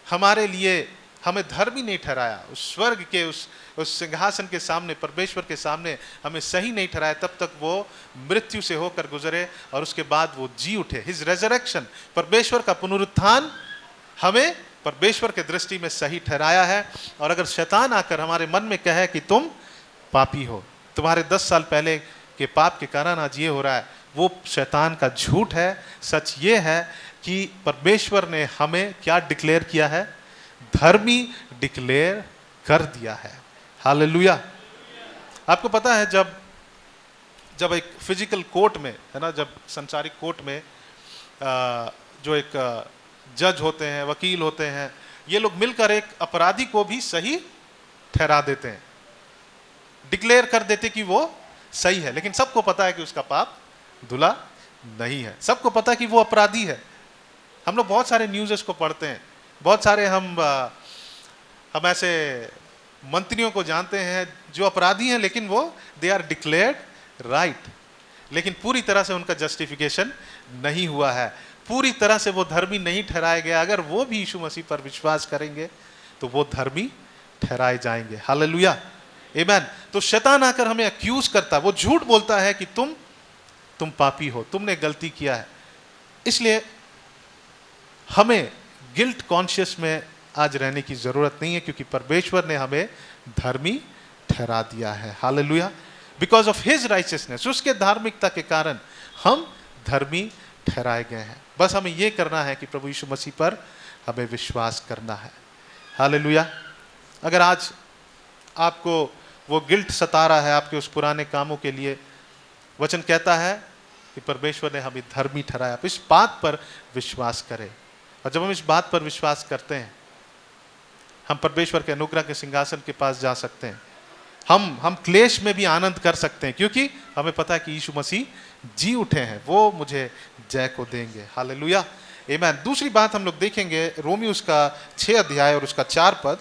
[SPEAKER 4] हमारे लिए हमें धर्मी नहीं ठहराया, उस स्वर्ग के उस सिंहासन के सामने, परमेश्वर के सामने हमें सही नहीं ठहराया, तब तक वो मृत्यु से होकर गुजरे, और उसके बाद वो जी उठे। हिज रेजरेक्शन, परमेश्वर का पुनरुत्थान हमें परमेश्वर के दृष्टि में सही ठहराया है। और अगर शैतान आकर हमारे मन में कहे कि तुम पापी हो, तुम्हारे 10 साल पहले के पाप के कारण आज ये हो रहा है, वो शैतान का झूठ है। सच ये है कि परमेश्वर ने हमें क्या डिक्लेयर किया है? धर्मी डिक्लेयर कर दिया है। हालेलुया। आपको पता है, जब एक फिजिकल कोर्ट में, है ना, जब संसारिक कोर्ट में जो एक जज होते हैं, वकील होते हैं, ये लोग मिलकर एक अपराधी को भी सही ठहरा देते हैं, डिक्लेयर कर देते कि वो सही है। लेकिन सबको पता है कि उसका पाप धुला नहीं है, सबको पता है कि वो अपराधी है। हम लोग बहुत सारे न्यूज़ को पढ़ते हैं, बहुत सारे हम ऐसे मंत्रियों को जानते हैं जो अपराधी हैं, लेकिन वो दे आर डिक्लेयर्ड राइट, लेकिन पूरी तरह से उनका जस्टिफिकेशन नहीं हुआ है, पूरी तरह से वो धर्मी नहीं ठहराया गया। अगर वो भी यीशु मसीह पर विश्वास करेंगे तो वो धर्मी ठहराए जाएंगे। हालेलुया, आमेन। तो शैतान आकर हमें अक्यूज करता, वो झूठ बोलता है कि तुम पापी हो, तुमने गलती किया है। इसलिए हमें गिल्ट कॉन्शियस में आज रहने की जरूरत नहीं है, क्योंकि परमेश्वर ने हमें धर्मी ठहरा दिया है। Hallelujah, because of his righteousness, उसके धार्मिकता के कारण हम धर्मी ठहराए गए हैं। बस हमें यह करना है कि प्रभु यीशु मसीह पर हमें विश्वास करना है। हालेलुया। अगर आज आपको वो गिल्ट सता रहा है आपके उस पुराने कामों के लिए, वचन कहता है कि परमेश्वर ने हमें धर्मी ठहराया। आप इस बात पर विश्वास करें, और जब हम इस बात पर विश्वास करते हैं, हम परमेश्वर के अनुग्रह के सिंहासन के पास जा सकते हैं। हम क्लेश में भी आनंद कर सकते हैं, क्योंकि हमें पता है कि यीशु मसीह जी उठे हैं, वो मुझे जय को देंगे। हालेलुया, आमेन। दूसरी बात हम लोग देखेंगे रोमी उसका 6 अध्याय और उसका 4 पद,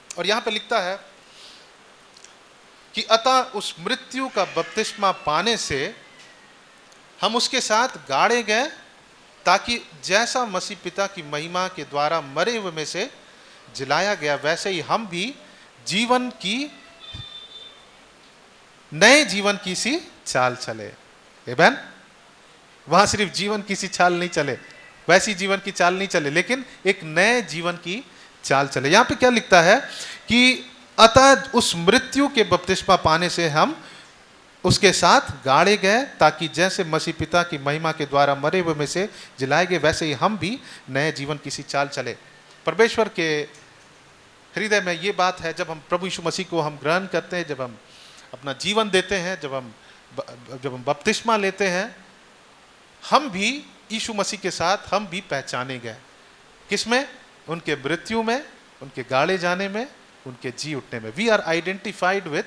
[SPEAKER 4] और यहां पे लिखता है कि अतः उस मृत्यु का बपतिस्मा पाने से हम उसके साथ गाड़े गए, ताकि जैसा मसीह पिता की महिमा के द्वारा मरे हुए में से जिलाया गया, वैसे ही हम भी नए जीवन की सी चाल चले। आमेन। वहां सिर्फ जीवन की सी चाल नहीं चले, वैसी जीवन की चाल नहीं चले, लेकिन एक नए जीवन की चाल चले। यहां पे क्या लिखता है कि अतः उस मृत्यु के बपतिस्मा पाने से हम उसके साथ गाड़े गए, ताकि जैसे मसीह पिता की महिमा के द्वारा मरे हुए में से जिलाए गए, वैसे ही हम भी नए जीवन की सी चाल चले। परमेश्वर के हृदय में ये बात है, जब हम प्रभु यीशु मसीह को हम ग्रहण करते हैं, जब हम अपना जीवन देते हैं, जब हम बपतिस्मा लेते हैं, हम भी यीशु मसीह के साथ हम भी पहचाने गए। किसमें? उनके मृत्यु में, उनके गाड़े जाने में, उनके जी उठने में। We are identified with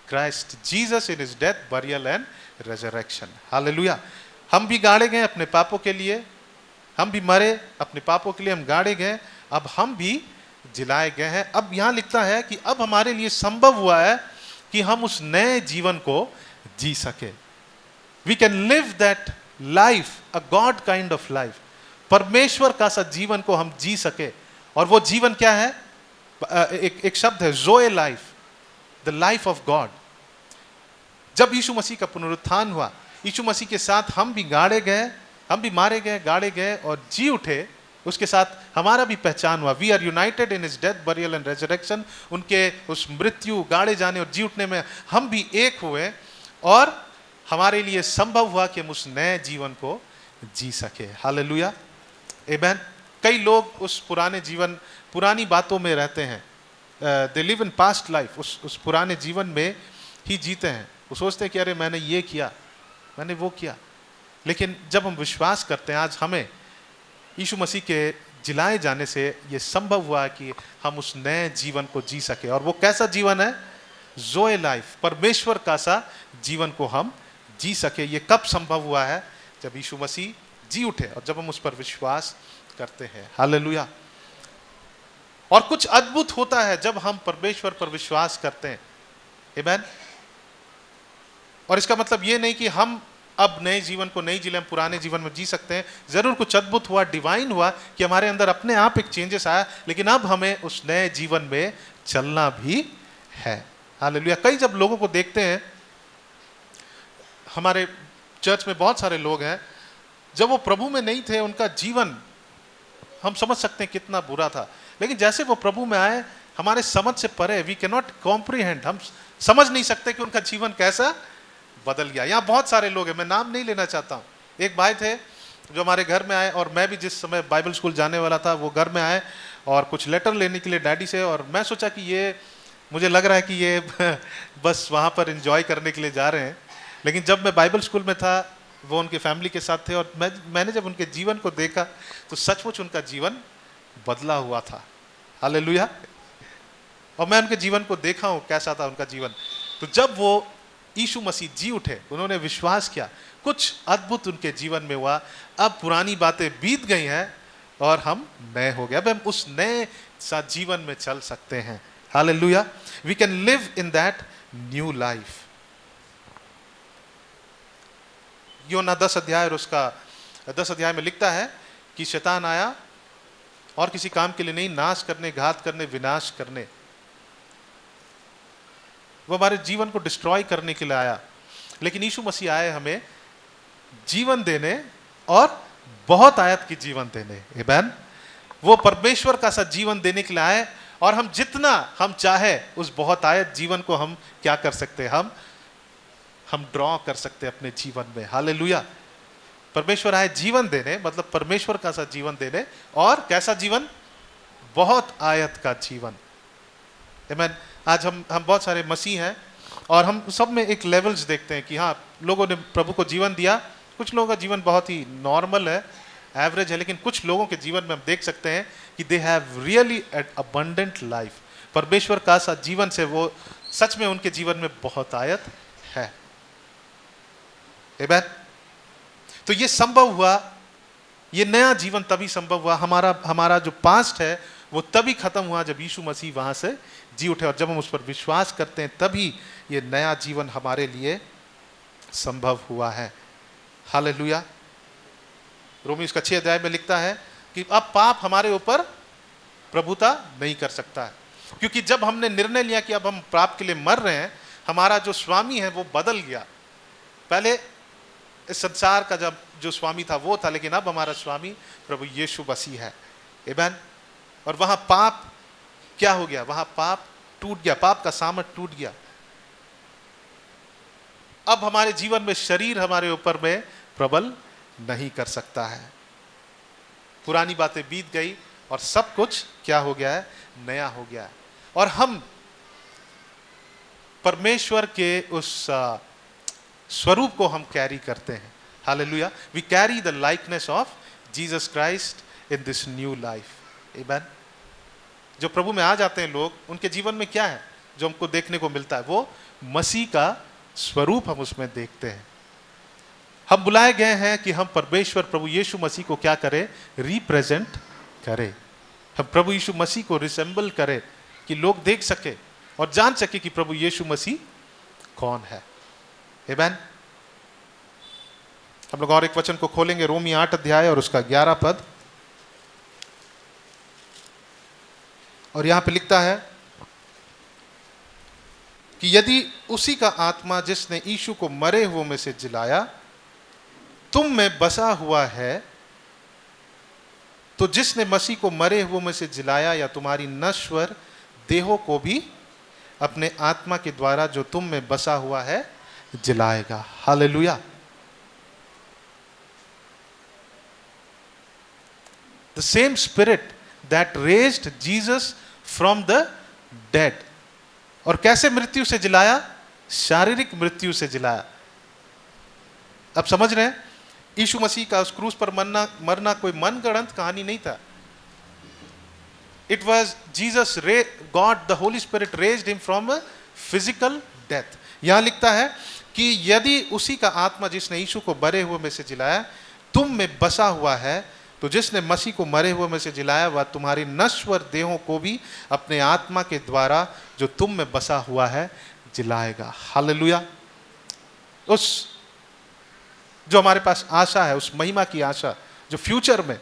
[SPEAKER 4] Christ Jesus in his death, burial and resurrection. Hallelujah. हम भी गाड़े गए अपने पापों के लिए, हम भी मरे अपने पापों के लिए, हम गाड़े गए, अब हम भी जिलाए गए हैं। अब यहां लिखता है कि अब हमारे लिए संभव हुआ है कि हम उस नए जीवन को जी सके। We can live that life, a God kind of life, परमेश्वर का सा जीवन को हम जी सके। और वो जीवन क्या है? एक शब्द है zoe life, the life of God. जब यीशु मसीह का पुनरुत्थान हुआ, यीशु मसीह के साथ हम भी गाड़े गए, हम भी मारे गए, गाड़े गए और जी उठे, उसके साथ हमारा भी पहचान हुआ। We are united in his death, burial and resurrection. उनके उस मृत्यु, गाड़े जाने और जी उठने में हम भी एक हुए और हमारे लिए संभव हुआ कि हम उस नए जीवन को जी सके। हालेलुया, आमेन। कई लोग उस पुराने जीवन, पुरानी बातों में रहते हैं। They live in past life, उस पुराने जीवन में ही जीते हैं। वो सोचते हैं कि अरे मैंने ये किया, मैंने वो किया। लेकिन जब हम विश्वास करते हैं, आज हमें यीशु मसीह के जिलाए जाने से ये संभव हुआ कि हम उस नए जीवन को जी सके। और वो कैसा जीवन है? ज़ोए लाइफ, परमेश्वर का सा जीवन को हम जी सके। ये कब संभव हुआ है? जब यीशु मसीह जी उठे और जब हम उस पर विश्वास करते हैं। हालेलुया। और कुछ अद्भुत होता है जब हम परमेश्वर पर विश्वास करते हैं। आमेन। और इसका मतलब ये नहीं कि हम अब नए जीवन को नहीं जी ले, हम पुराने जीवन में जी सकते हैं। जरूर कुछ अद्भुत हुआ, डिवाइन हुआ कि हमारे अंदर अपने आप एक चेंजेस आया, लेकिन अब हमें उस नए जीवन में चलना भी है। हालेलुया। कई जब लोगों को देखते हैं, हमारे चर्च में बहुत सारे लोग हैं, जब वो प्रभु में नहीं थे, उनका जीवन हम समझ सकते हैं कितना बुरा था, लेकिन जैसे वो प्रभु में आए, हमारे समझ से परे, वी कैन नॉट कॉम्प्रीहेंड, हम समझ नहीं सकते कि उनका जीवन कैसा बदल गया। यहाँ बहुत सारे लोग हैं, मैं नाम नहीं लेना चाहता हूँ। एक भाई थे जो हमारे घर में आए, और मैं भी जिस समय बाइबल स्कूल जाने वाला था, वो घर में आए और कुछ लेटर लेने के लिए डैडी से, और मैं सोचा कि ये, मुझे लग रहा है कि ये बस वहाँ पर एंजॉय करने के लिए जा रहे हैं। लेकिन जब मैं बाइबल स्कूल में था, वो उनके फैमिली के साथ थे, और मैंने जब उनके जीवन को देखा तो सचमुच उनका जीवन बदला हुआ था। हालेलुया। और मैं उनके जीवन को देखा हूँ कैसा था उनका जीवन। तो जब वो यीशु मसीह जी उठे, उन्होंने विश्वास किया, कुछ अद्भुत उनके जीवन में हुआ। अब पुरानी बातें बीत गई हैं और हम नए हो गए। अब हम उस नए सा जीवन में चल सकते हैं। Hallelujah. We can live in that new life. योना 10 अध्याय और उसका 10 अध्याय में लिखता है कि शैतान आया और किसी काम के लिए नहीं, नाश करने, घात करने, विनाश करने। वो हमारे जीवन को डिस्ट्रॉय करने के लिए आया, लेकिन यीशु मसीह आए हमें जीवन देने और बहुत आयत की जीवन देने। आमेन। वो परमेश्वर का सा जीवन देने के लिए आए, और हम जितना हम चाहे उस बहुत आयत जीवन को हम क्या कर सकते हैं? हम ड्रॉ कर सकते हैं अपने जीवन में। हालेलुया। परमेश्वर आए जीवन देने, मतलब परमेश्वर का सा जीवन देने, और कैसा जीवन? बहुत आयत का जीवन। आमेन। आज हम बहुत सारे मसीह हैं, और हम सब में एक लेवल्स देखते हैं कि हाँ, लोगों ने प्रभु को जीवन दिया। कुछ लोगों का जीवन बहुत ही नॉर्मल है, एवरेज है, लेकिन कुछ लोगों के जीवन में हम देख सकते हैं कि they have really abundant life. परमेश्वर का सा जीवन से वो सच में उनके जीवन में बहुत आयत है। आमेन। तो ये संभव हुआ, ये नया जीवन तभी संभव हुआ, हमारा जो पास्ट है वो तभी खत्म हुआ जब यीशु मसीह वहां से जी उठे। और जब हम उस पर विश्वास करते हैं, तभी ये नया जीवन हमारे लिए संभव हुआ है। हालेलुया। रोमी उसका 6 अध्याय में लिखता है कि अब पाप हमारे ऊपर प्रभुता नहीं कर सकता है, क्योंकि जब हमने निर्णय लिया कि अब हम पाप के लिए मर रहे हैं, हमारा जो स्वामी है वो बदल गया। पहले इस संसार का जब जो स्वामी था वो था, लेकिन अब हमारा स्वामी प्रभु यीशु मसीह है। आमेन। और वहां पाप क्या हो गया? वहां पाप टूट गया, पाप का सामर्थ टूट गया। अब हमारे जीवन में शरीर हमारे ऊपर में प्रबल नहीं कर सकता है। पुरानी बातें बीत गई और सब कुछ क्या हो गया है? नया हो गया है। और हम परमेश्वर के उस स्वरूप को हम कैरी करते हैं। Hallelujah. We carry the likeness of Jesus Christ in this new life. Amen. जो प्रभु में आ जाते हैं लोग, उनके जीवन में क्या है जो हमको देखने को मिलता है? वो मसीह का स्वरूप हम उसमें देखते हैं। हम बुलाए गए हैं कि हम परमेश्वर प्रभु यीशु मसीह को क्या करें? रिप्रेजेंट करें। हम प्रभु यीशु मसीह को रिसेंबल करें कि लोग देख सके और जान सके कि प्रभु यीशु मसीह कौन है। आमीन। हम लोग और एक वचन को खोलेंगे, रोमी 8 अध्याय और उसका 11 पद। और यहां पे लिखता है कि यदि उसी का आत्मा जिसने यीशु को मरे हुओं में से जिलाया तुम में बसा हुआ है, तो जिसने मसीह को मरे हुओं में से जिलाया या तुम्हारी नश्वर देहों को भी अपने आत्मा के द्वारा जो तुम में बसा हुआ है जिलाएगा। Hallelujah. The same spirit that raised Jesus from the dead। और कैसे मृत्यु से जिलाया? शारीरिक मृत्यु से जिलाया। अब समझ रहे हैं? यीशु मसीह का उस क्रूस पर मरना कोई मनगढ़ंत कहानी नहीं था। It was Jesus, God, the Holy Spirit raised him from a physical death। यहां लिखता है कि यदि उसी का आत्मा जिसने यीशु को मरे हुए में से जिलाया तुम में बसा हुआ है, तो जिसने मसीह को मरे हुए में से जिलाया वह तुम्हारी नश्वर देहों को भी अपने आत्मा के द्वारा जो तुम में बसा हुआ है जिलाएगा। हालेलुया। उस जो हमारे पास आशा है, उस महिमा की आशा जो फ्यूचर में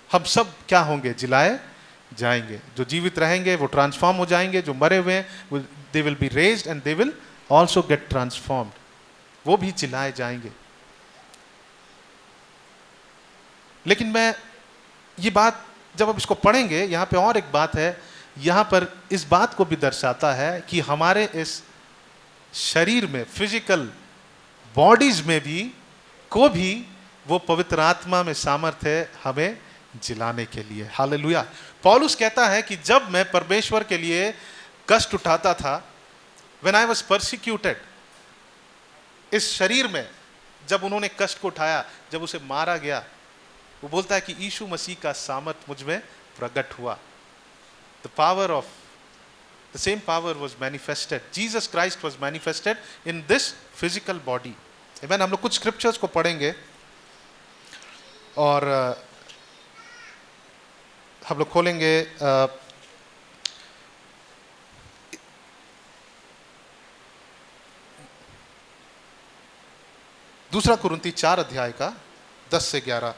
[SPEAKER 4] हम सब क्या होंगे? जिलाए जाएंगे। जो जीवित रहेंगे वो ट्रांसफॉर्म हो जाएंगे, जो मरे हुए हैं they will be raised and they will also get transformed. वो भी जिलाए जाएंगे। लेकिन मैं ये बात जब अब इसको पढ़ेंगे, यहां पे और एक बात है, यहां पर इस बात को भी दर्शाता है कि हमारे इस शरीर में, फिजिकल बॉडीज में भी वो पवित्र आत्मा में सामर्थ्य है हमें जिलाने के लिए। हालेलुया। पौलुस कहता है कि जब मैं परमेश्वर के लिए कष्ट उठाता था, व्हेन आई वाज परसिक्यूटेड, इस शरीर में जब उन्होंने कष्ट को उठाया, जब उसे मारा गया, वो बोलता है कि यीशु मसीह का सामर्थ मुझ में प्रकट हुआ। The power of the same power was manifested. Jesus Christ was manifested in this physical body. Amen। हम लोग कुछ स्क्रिप्चर्स को पढ़ेंगे और हम लोग खोलेंगे दूसरा कुरिन्ती 4 अध्याय का 10 से 11।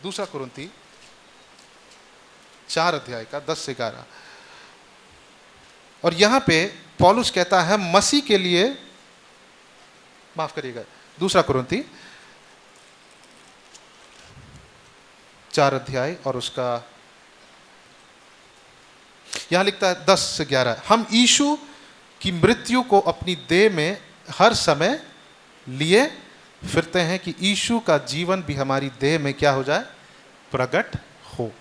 [SPEAKER 4] दूसरा कुरिन्ती 4 अध्याय का 10 से 11। और यहां पे पौलुस कहता है मसीह के लिए, माफ करिएगा, दूसरा कुरिन्ती 4 अध्याय और उसका यहां लिखता है 10 से 11, हम यीशु की मृत्यु को अपनी देह में हर समय लिए फिरते हैं कि यीशु का जीवन भी हमारी देह में क्या हो जाए? प्रकट हो।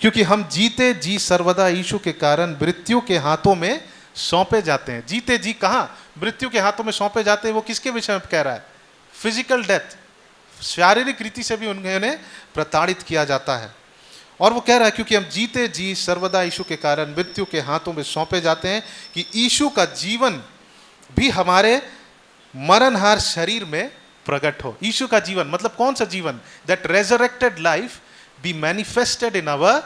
[SPEAKER 4] क्योंकि हम जीते जी सर्वदा यीशु के कारण मृत्यु के हाथों में सौंपे जाते हैं। जीते जी कहां? मृत्यु के हाथों में सौंपे जाते हैं। वो किसके विषय में कह रहा है? Physical death. शारीरिक रीति से भी उन्हें प्रताड़ित किया जाता है। और वो कह रहा है क्योंकि हम जीते जी सर्वदा यीशु के कारण मृत्यु के हाथों में सौंपे जाते हैं कि यीशु का जीवन भी हमारे मरणहार शरीर में प्रकट हो। यीशु का जीवन मतलब कौन सा जीवन? That resurrected life be manifested in our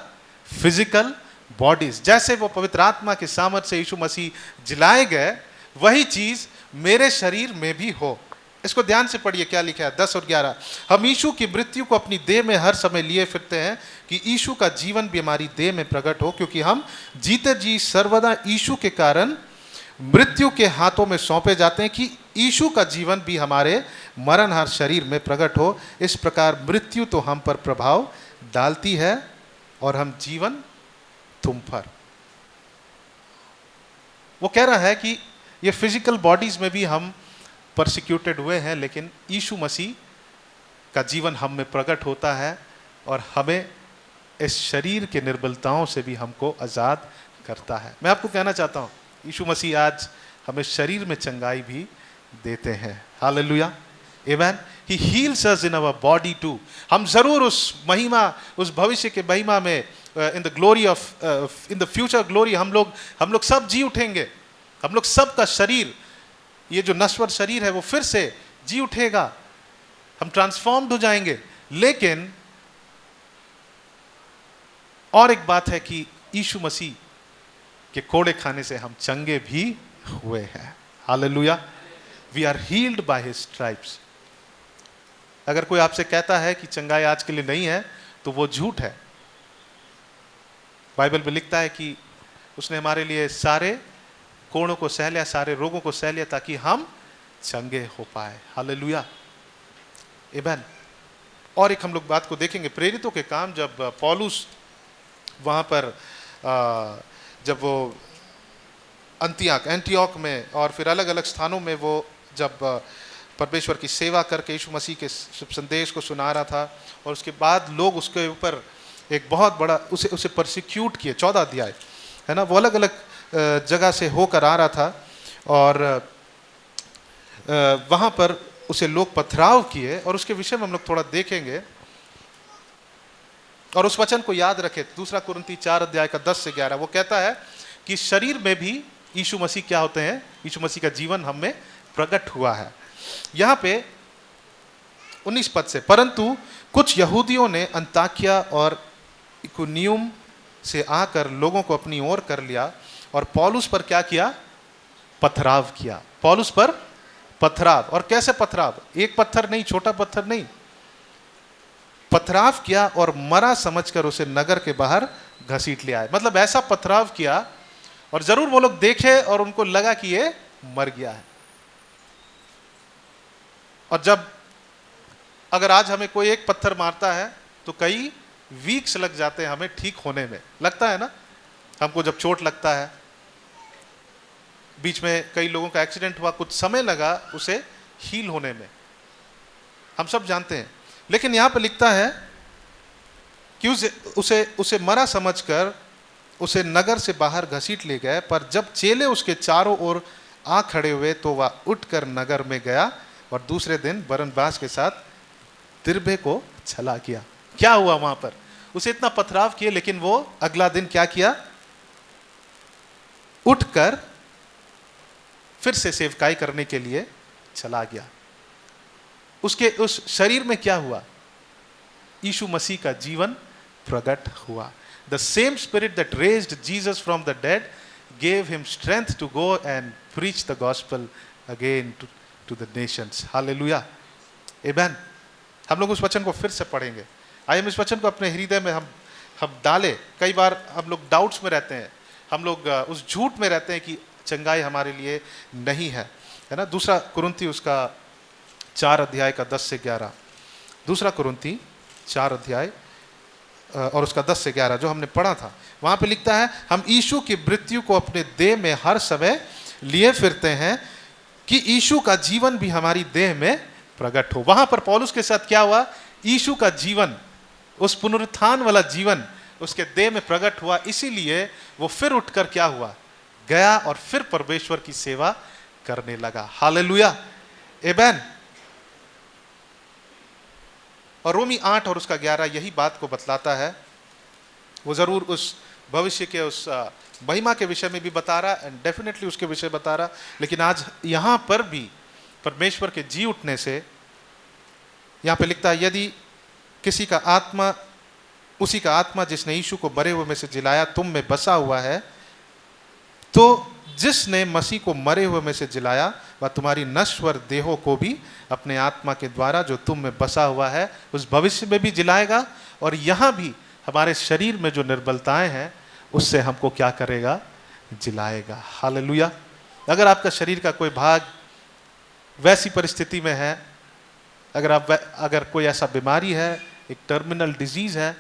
[SPEAKER 4] physical bodies. जैसे वो पवित्र आत्मा के सामर्थ्य से यीशु मसीह जिलाए गए, वही चीज मेरे शरीर में भी हो। इसको ध्यान से पढ़िए क्या लिखा है 10 और 11। हम यीशु की मृत्यु को अपनी देह में हर समय लिए फिरते हैं कि यीशु का जीवन भी हमारी देह में प्रकट हो, क्योंकि हम जीते जी सर्वदा यीशु के कारण मृत्यु के हाथों में सौंपे जाते हैं कि यीशु का जीवन भी हमारे मरणहार शरीर में प्रकट हो। इस प्रकार मृत्यु तो हम पर प्रभाव डालती है और हम जीवन तुम पर। वो कह रहा है कि ये फिजिकल बॉडीज में भी हम परसिक्यूटेड हुए हैं, लेकिन यीशु मसीह का जीवन हम में प्रकट होता है और हमें इस शरीर के निर्बलताओं से भी हमको आज़ाद करता है। मैं आपको कहना चाहता हूँ यीशु मसीह आज हमें शरीर में चंगाई भी देते हैं। Hallelujah. Amen. He heals us in our body too. हम जरूर उस महिमा, उस भविष्य के महिमा में, in the glory of, in the future glory, हम लोग सब जी उठेंगे. हम लोग सब का शरीर, ये जो नश्वर शरीर है वो फिर से जी उठेगा. हम ट्रांसफॉर्म्ड हो जाएंगे. लेकिन और एक बात है कि यीशु मसीह के कोड़े खाने से हम चंगे भी हुए हैं. Hallelujah. We are healed by his stripes. अगर कोई आपसे कहता है कि चंगाई आज के लिए नहीं है तो वो झूठ है. बाइबल में लिखता है कि उसने हमारे लिए सारे कोड़ों को सह लिया, सारे रोगों को सह लिया ताकि हम चंगे हो पाए. हालेलुया. आमीन. और एक हम लोग बात को देखेंगे, प्रेरितों के काम, जब पौलुस वहाँ पर जब वो एंटियोक में और फिर अलग अलग स्थानों में वो जब परमेश्वर की सेवा करके यीशु मसीह के संदेश को सुना रहा था, और उसके बाद लोग उसके ऊपर एक बहुत बड़ा उसे परसिक्यूट किए. 14 अध्याय है ना, वो अलग अलग जगह से होकर आ रहा था और वहाँ पर उसे लोग पथराव किए, और उसके विषय में हम लोग थोड़ा देखेंगे. और उस वचन को याद रखें, 2 कुरिन्थी 4 अध्याय का 10 से 11. वो कहता है कि शरीर में भी यीशु मसीह क्या होते हैं, यीशु मसीह का जीवन हम में प्रकट हुआ है. यहाँ पे 19 पद से, परंतु कुछ यहूदियों ने अंताकिया और इकुनियुम से आकर लोगों को अपनी ओर कर लिया और पौलुस पर क्या किया, पथराव किया. पौलुस पर पथराव. और कैसे पथराव, एक पत्थर नहीं, छोटा पत्थर नहीं, पथराव किया और मरा समझकर उसे नगर के बाहर घसीट ले आए. मतलब ऐसा पथराव किया और जरूर वो लोग देखे और उनको लगा कि ये मर गया है. और जब अगर आज हमें कोई एक पत्थर मारता है तो कई वीक्स लग जाते हैं हमें ठीक होने में, लगता है ना. हमको जब चोट लगता है, बीच में कई लोगों का एक्सीडेंट हुआ, कुछ समय लगा उसे हील होने में, हम सब जानते हैं. लेकिन यहां पर लिखता है कि उसे मरा समझकर उसे नगर से बाहर घसीट ले गए. पर जब चेले उसके चारों ओर आ खड़े हुए तो वह उठकर नगर में गया और दूसरे दिन बरनबास के साथ दिरबे को चला गया. क्या हुआ वहां पर, उसे इतना पथराव किए, लेकिन वो अगला दिन क्या किया, उठकर फिर से सेवकाई करने के लिए चला गया. उसके उस शरीर में क्या हुआ, यीशु मसीह का जीवन प्रकट हुआ. The same spirit that raised Jesus from the dead gave him strength to go and preach the gospel again to the nations. Hallelujah. Amen. हम लोग उस वचन को फिर से पढ़ेंगे. आइए हम इस वचन को अपने हृदय में हम डालें. कई बार हम लोग डाउट्स में रहते हैं, हम लोग उस झूठ में रहते हैं कि चंगाई हमारे लिए नहीं है, है ना. 2 कुरिन्थी उसका 4 अध्याय का 10 से 11. 2 कुरिन्थी 4 अध्याय और उसका 10 से 11 जो हमने पढ़ा था, वहां पे लिखता है, हम यीशु की मृत्यु को अपने देह में हर समय लिए फिरते हैं कि यीशु का जीवन भी हमारी देह में प्रकट हो. वहां पर पौलुस के साथ क्या हुआ, यीशु का जीवन, उस पुनरुत्थान वाला जीवन उसके देह में प्रकट हुआ. इसीलिए वो फिर उठकर क्या हुआ, गया और फिर परमेश्वर की सेवा करने लगा. हालेलुया. आमीन. और रोमी 8 और उसका 11 यही बात को बतलाता है. वो जरूर उस भविष्य के उस महिमा के विषय में भी बता रहा एंड डेफिनेटली उसके विषय बता रहा, लेकिन आज यहां पर भी परमेश्वर के जी उठने से यहां पे लिखता है, यदि किसी का आत्मा, उसी का आत्मा जिसने यीशु को मरे हुए में से जिलाया तुम में बसा हुआ है, तो जिसने मसीह को मरे हुए में से जिलाया वह तुम्हारी नश्वर देहों को भी अपने आत्मा के द्वारा जो तुम में बसा हुआ है उस भविष्य में भी जिलाएगा, और यहाँ भी हमारे शरीर में जो निर्बलताएं हैं उससे हमको क्या करेगा, जिलाएगा. हालेलुया. अगर आपका शरीर का कोई भाग वैसी परिस्थिति में है, अगर कोई ऐसा बीमारी है, एक टर्मिनल डिजीज है,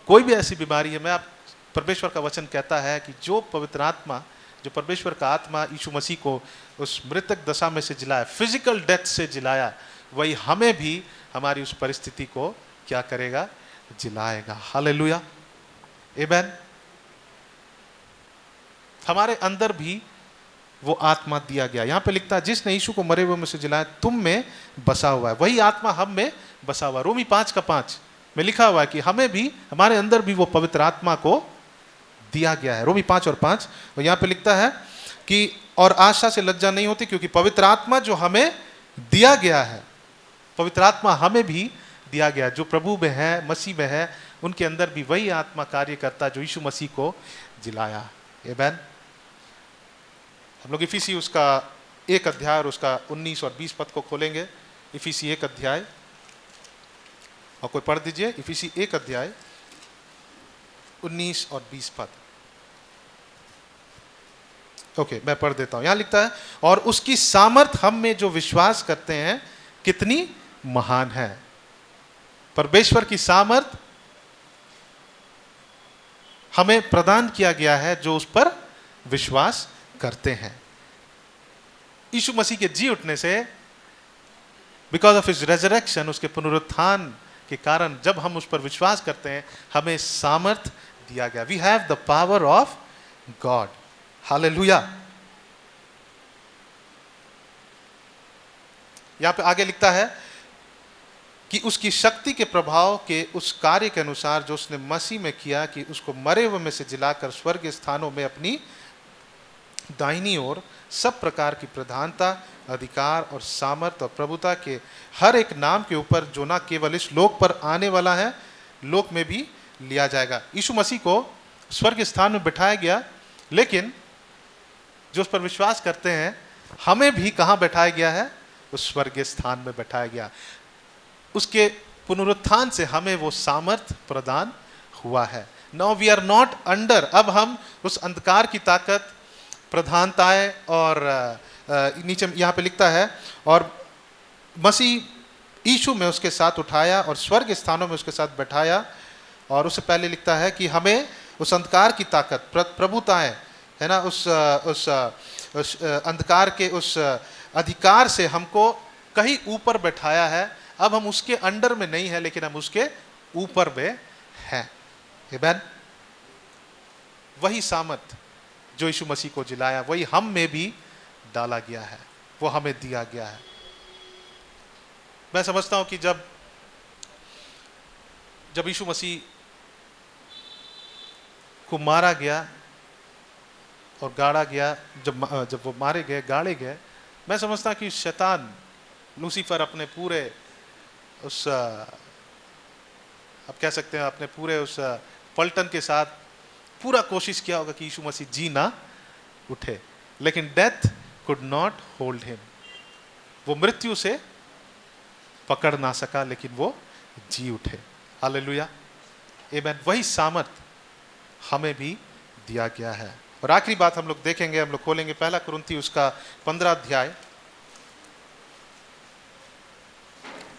[SPEAKER 4] कोई भी ऐसी बीमारी है, मैं परमेश्वर का वचन कहता है कि जो पवित्र आत्मा, जो परमेश्वर का आत्मा यीशु मसीह को उस मृतक दशा में से जिलाया, फिजिकल डेथ से जिलाया, वही हमें भी हमारी उस परिस्थिति को क्या करेगा, जिलाएगा. हालेलुया. आमीन. हमारे अंदर भी वो आत्मा दिया गया। यहाँ पे लिखता है जिसने यीशु को मरे हुए में से जिलाया तुम में बसा हुआ है, वही आत्मा हम में बसा हुआ है। रोमी 5:5 में लिखा हुआ है कि हमें भी, हमारे अंदर भी वो पवित्र आत्मा को दिया गया है। रोमी 5:5। और यहाँ पे लिखता है कि और आशा से लज्जा नहीं होती क्योंकि पवित्र आत्मा जो हमें दिया गया है, पवित्र आत्मा हमें भी दिया गया, जो प्रभु में है, मसीह में है, उनके अंदर भी वही आत्मा कार्य करता जो यीशु मसीह को जिलाया। आमीन। हम लोग इफिसी उसका 1 अध्याय और उसका 19 और 20 पद को खोलेंगे। इफिसी 1 अध्याय, और कोई पढ़ दीजिए इफिसी 1 अध्याय 19 और 20 पद। ओके, मैं पढ़ देता हूं। यहां लिखता है और उसकी सामर्थ हम में जो विश्वास करते हैं कितनी महान है। परमेश्वर की सामर्थ हमें प्रदान किया गया है जो उस पर विश्वास करते हैं। यीशु मसीह के जी उठने से, बिकॉज ऑफ हिज रेजरेक्शन, उसके पुनरुत्थान के कारण जब हम उस पर विश्वास करते हैं हमें सामर्थ दिया गया। We have the power of God. Hallelujah. यहां पे आगे लिखता है कि उसकी शक्ति के प्रभाव के उस कार्य के अनुसार जो उसने मसीह में किया, कि उसको मरे हुए में से जिलाकर स्वर्ग स्थानों में अपनी दाहिनी ओर सब प्रकार की प्रधानता, अधिकार और सामर्थ और प्रभुता के हर एक नाम के ऊपर, जो ना केवल इस लोक पर आने वाला है, लोक में भी लिया जाएगा। यीशु मसीह को स्वर्ग स्थान में बिठाया गया, लेकिन जो उस पर विश्वास करते हैं हमें भी कहाँ बैठाया गया है? उस स्वर्ग स्थान में बैठाया गया। उसके पुनरुत्थान से हमें वो सामर्थ प्रदान हुआ है। Now we are not under, अब हम उस अंधकार की ताकत, प्रधानताएं और नीचे यहाँ पे लिखता है और मसीह यीशु में उसके साथ उठाया और स्वर्ग स्थानों में उसके साथ बैठाया। और उससे पहले लिखता है कि हमें उस अंधकार की ताकत, प्रभुताएं है ना, उस अंधकार के उस अधिकार से हमको कहीं ऊपर बैठाया है। अब हम उसके अंडर में नहीं है, लेकिन हम उसके ऊपर में हैं। आमीन। वही सामर्थ जो यीशु मसीह को जिलाया, वही हम में भी डाला गया है, वो हमें दिया गया है। मैं समझता हूं कि जब यीशु मसीह को मारा गया और गाड़ा गया, जब वो मारे गए, गाड़े गए, मैं समझता कि शैतान लूसीफर अपने पूरे उस, आप कह सकते हैं अपने पूरे उस पलटन के साथ पूरा कोशिश किया होगा कि यीशु मसीह जी ना उठे, लेकिन death could not hold him. वो मृत्यु से पकड़ ना सका, लेकिन वो जी उठे। हालेलुया। आमीन। वही सामर्थ हमें भी दिया गया है। और आखिरी बात हम लोग देखेंगे, हम लोग खोलेंगे 1 कुरिन्थी उसका 15 अध्याय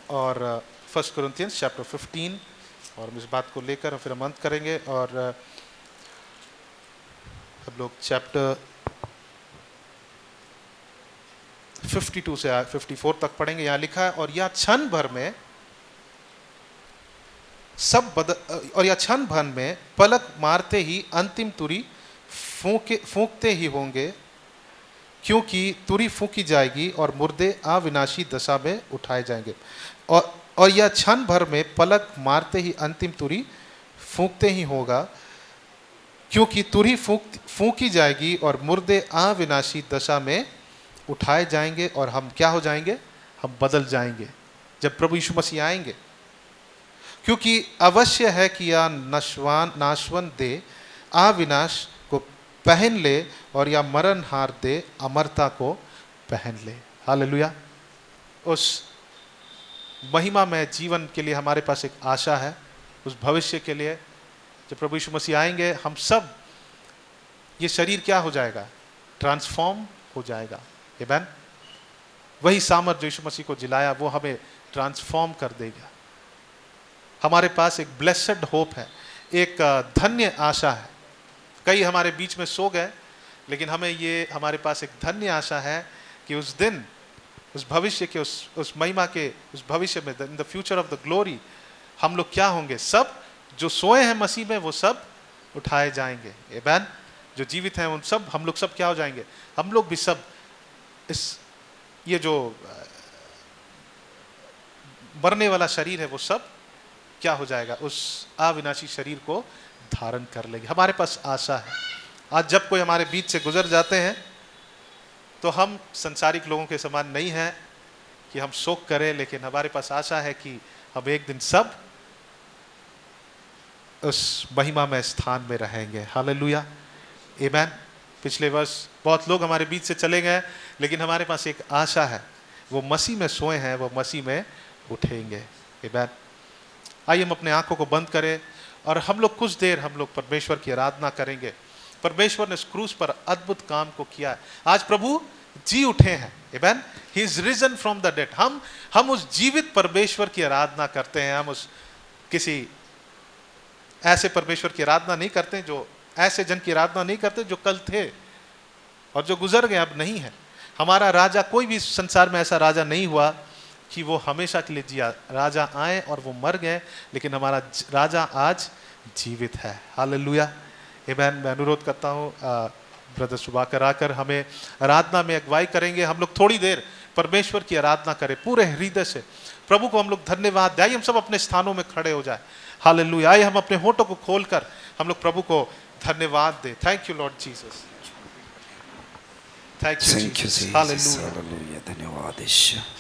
[SPEAKER 4] और 1 Corinthians chapter 15, और हम इस बात को लेकर फिर हम अंत करेंगे। और हम लोग चैप्टर 52 से 54 तक पढ़ेंगे। यहाँ लिखा है और यह क्षण भर में क्षण भर में पलक मारते ही अंतिम तुरी फूंकते ही होंगे, क्योंकि तुरी फूंकी जाएगी और मुर्दे अविनाशी दशा में उठाए जाएंगे। और यह क्षण भर में पलक मारते ही अंतिम तुरी फूंकते ही होगा, क्योंकि तुरी फूंकी जाएगी और मुर्दे अविनाशी दशा में उठाए जाएंगे। और हम क्या हो जाएंगे? हम बदल जाएंगे जब प्रभु यीशु मसीह आएंगे। क्योंकि अवश्य है कि यह नाशवान दे अविनाश को पहन ले, और या मरणहार दे अमरता को पहन ले। हालेलुया। उस महिमा में जीवन के लिए हमारे पास एक आशा है, उस भविष्य के लिए जब प्रभु यीशु मसीह आएंगे, हम सब, ये शरीर क्या हो जाएगा? ट्रांसफॉर्म हो जाएगा। आमीन। वही सामर्थ जो यीशु मसीह को जिलाया, वो हमें ट्रांसफॉर्म कर देगा। हमारे पास एक ब्लेस्ड होप है, एक धन्य आशा है। कई हमारे बीच में सो गए, लेकिन हमारे पास एक धन्य आशा है कि उस दिन, उस भविष्य के, उस महिमा के उस भविष्य में, in the future of the glory, हम लोग क्या होंगे? सब जो सोए हैं मसीह में वो सब उठाए जाएंगे। आमीन। जो जीवित हैं उन सब, हम लोग सब क्या हो जाएंगे? हम लोग भी सब इस ये जो मरने वाला शरीर है वो सब क्या हो जाएगा? उस अविनाशी शरीर को धारण कर लेंगे। हमारे पास आशा है। आज जब कोई हमारे बीच से गुजर जाते हैं तो हम संसारिक लोगों के समान नहीं हैं कि हम शोक करें, लेकिन हमारे पास आशा है कि हम एक दिन सब उस महिमा में स्थान में रहेंगे। हालेलुया, आमीन। पिछले वर्ष बहुत लोग हमारे बीच से चले गए, लेकिन हमारे पास एक आशा है, वो मसीह में सोए हैं, वो मसीह में उठेंगे। आमीन। आइए हम अपने आंखों को बंद करें और हम लोग कुछ देर हम लोग परमेश्वर की आराधना करेंगे। परमेश्वर ने इस क्रूस पर अद्भुत काम को किया है। आज प्रभु जी उठे हैं। Amen. He is risen from the dead. हम उस जीवित परमेश्वर की आराधना करते हैं। हम उस किसी ऐसे परमेश्वर की आराधना नहीं करते, जो ऐसे जन की आराधना नहीं करते जो कल थे और जो गुजर गए, अब नहीं है। हमारा राजा, कोई भी संसार में ऐसा राजा नहीं हुआ कि वो हमेशा के लिए जिया। राजा आए और वो मर गए, लेकिन हमारा राजा आज जीवित है। हालेलुया, आमीन। मैं अनुरोध करता हूँ ब्रदर सुभाकर आकर हमें आराधना में अगुवाई करेंगे। हम लोग थोड़ी देर परमेश्वर की आराधना करें पूरे हृदय से। प्रभु को हम लोग धन्यवाद दें। आइए हम सब अपने स्थानों में खड़े हो जाए। हालेलुया। आइए हम अपने होठों को खोलकर हम लोग प्रभु को धन्यवाद दें। Thank you lord Jesus, thank you Jesus. Hallelujah,
[SPEAKER 2] धन्यवाद।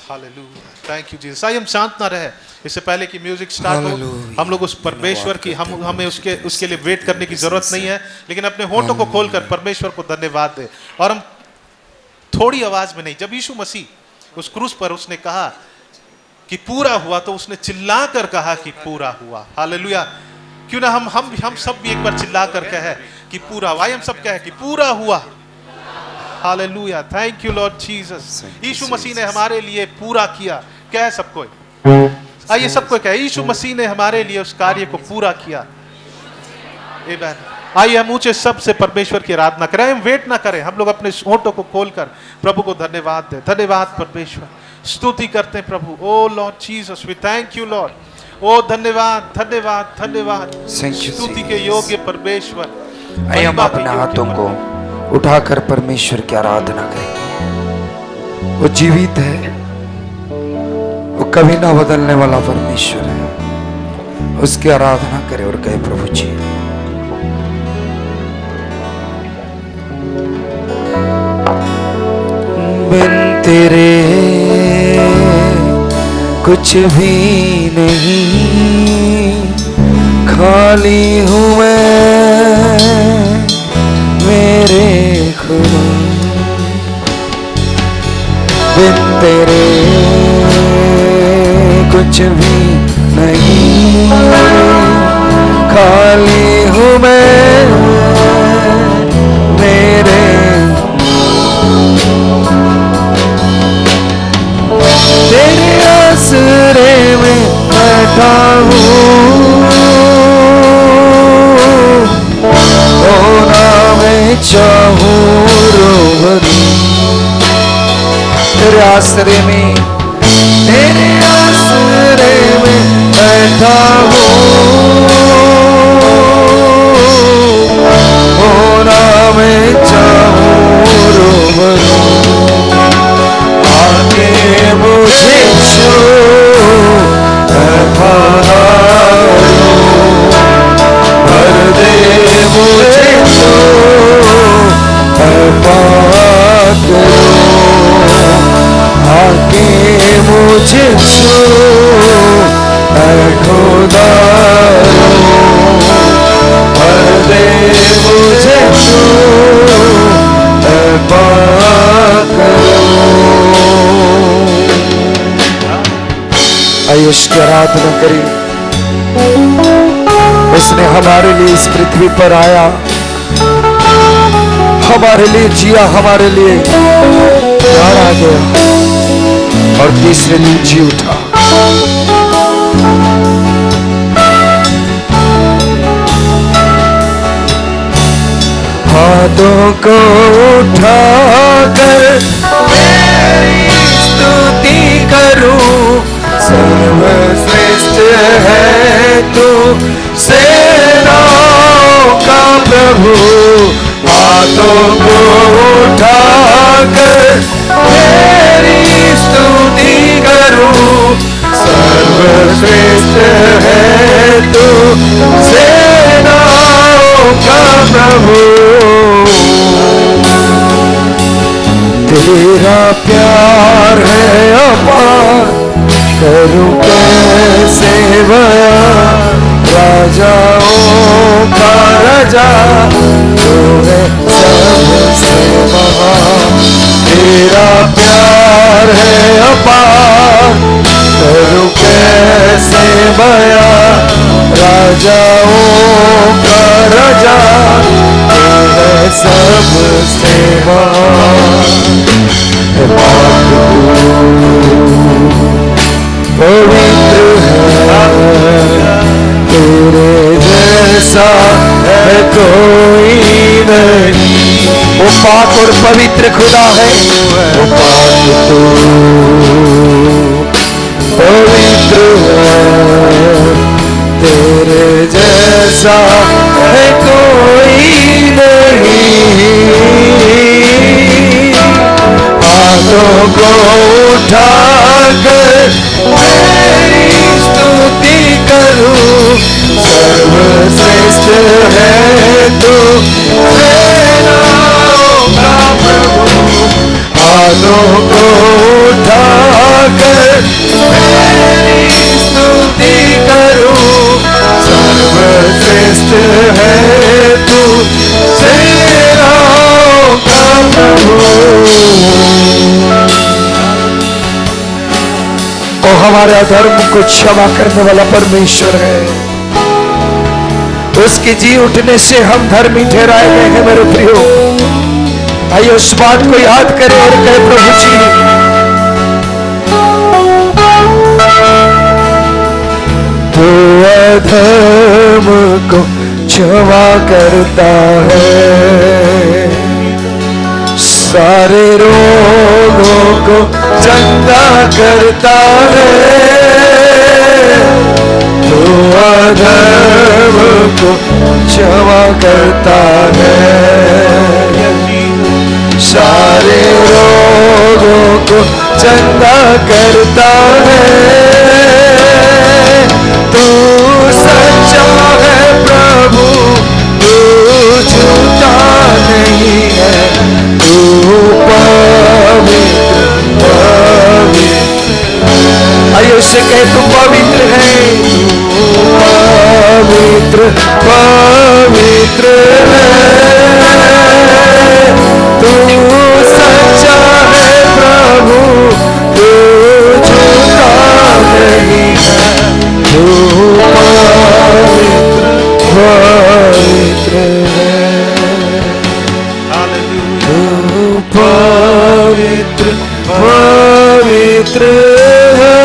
[SPEAKER 4] Hallelujah, thank you Jesus. आइए हम शांत ना रहे इससे पहले कि म्यूजिक स्टार्ट हो। हम लोग उस परमेश्वर की हमें उसके लिए वेट करने की जरूरत नहीं है, लेकिन अपने होठों को खोलकर परमेश्वर को धन्यवाद दें। और हम थोड़ी आवाज में नहीं, जब यीशु मसीह उस क्रूस पर उसने कहा कि पूरा हुआ, तो उसने चिल्लाकर कहा कि पूरा हुआ। हालेलुया। क्यों ना हम सब भी एक बार चिल्लाकर कहे कि पूरा हुआ। हम सब कहे कि पूरा हुआ। Hallelujah, thank you lord Jesus. Yeshu Masih ने हमारे लिए पूरा किया। कहे सबको, आइए सबको कहे, यीशु मसीह ने हमारे लिए उस कार्य को पूरा किया। आमीन। आइए हम ऊंचे शब्द से परमेश्वर की आराधना करें। हम वेट ना करें, हम लोग अपने होठों को खोलकर प्रभु को धन्यवाद दें। धन्यवाद परमेश्वर, स्तुति करते हैं प्रभु। Oh lord Jesus, we thank you lord. ओ धन्यवाद, धन्यवाद, धन्यवाद। स्तुति के योग्य परमेश्वर।
[SPEAKER 2] आइए हम अपने हाथों को उठाकर परमेश्वर की आराधना करेंगे। वो जीवित है, वो कभी ना बदलने वाला परमेश्वर है। उसकी आराधना करें और कहे, प्रभु जी बिन तेरे कुछ भी नहीं, खाली हूँ मैं मेरे खुदा। बिन तेरे कुछ भी नहीं, खाली हूँ मैं मेरे। तेरे आसरे में बैठा हूँ, होना मैं चाहूँ रोबरू। तेरे आसरे में, तेरे आसरे में बैठा हूँ, होना मैं चाहूँ रोबरू। आके मुझे छू भर दे मुझे आके मुझे छू खुदा, भर दे मुझे छू आइए उसकी आराधना करें। उसने हमारे लिए इस पृथ्वी पर आया, हमारे लिए जिया, हमारे लिए मारा गया और तीसरे दिन जी उठा। हाथों को उठाकर मेरी स्तुति करूं, सर्वश्रेष्ठ है तू सेनाओं का प्रभु। हाथों को उठाकर तेरी स्तुति करूं, सर्वश्रेष्ठ है तू सेनाओं का प्रभु। तेरा प्यार है अपार, करूं कैसे बयां, राजाओं का राजा तू है सबसे महान। तेरा प्यार है अपार, करूं कैसे बयां, राजाओं का राजा तू है सबसे महान। पवित्र है तेरे जैसा है कोई नहीं, वो पाक और पवित्र खुदा है, वो पाक तू पवित्र है, तेरे जैसा है कोई नहीं। हाथों को उठाकर तेरी स्तुति करूं, सर्वश्रेष्ठ है तू सेनाओं का प्रभु। हाथों को उठाकर तेरी स्तुति करूं, सर्वश्रेष्ठ है तू सेनाओं का प्रभु। वो हमारा धर्म को क्षमा करने वाला परमेश्वर है, उसके जी उठने से हम धर्मी ठहराए गए हैं। मेरे प्रियो, आइए उस बात को याद करें और कहे, प्रभु जी तो अधर्म को क्षमा करता है, सारे रोगों को चंगा करता है, तो अधर्म को क्षमा करता है, सारे रोगों को चंगा करता है। तू सच्चा है प्रभु, तू झूठा नहीं है, तू पवित्र पवित्र। आइए उससे कहे, तू पवित्र है, पवित्र पवित्र है, तू सच्चा है प्रभु, तू झूठा नहीं है, तू पवित्र पवित्र है, तू पवित्र पवित्र है।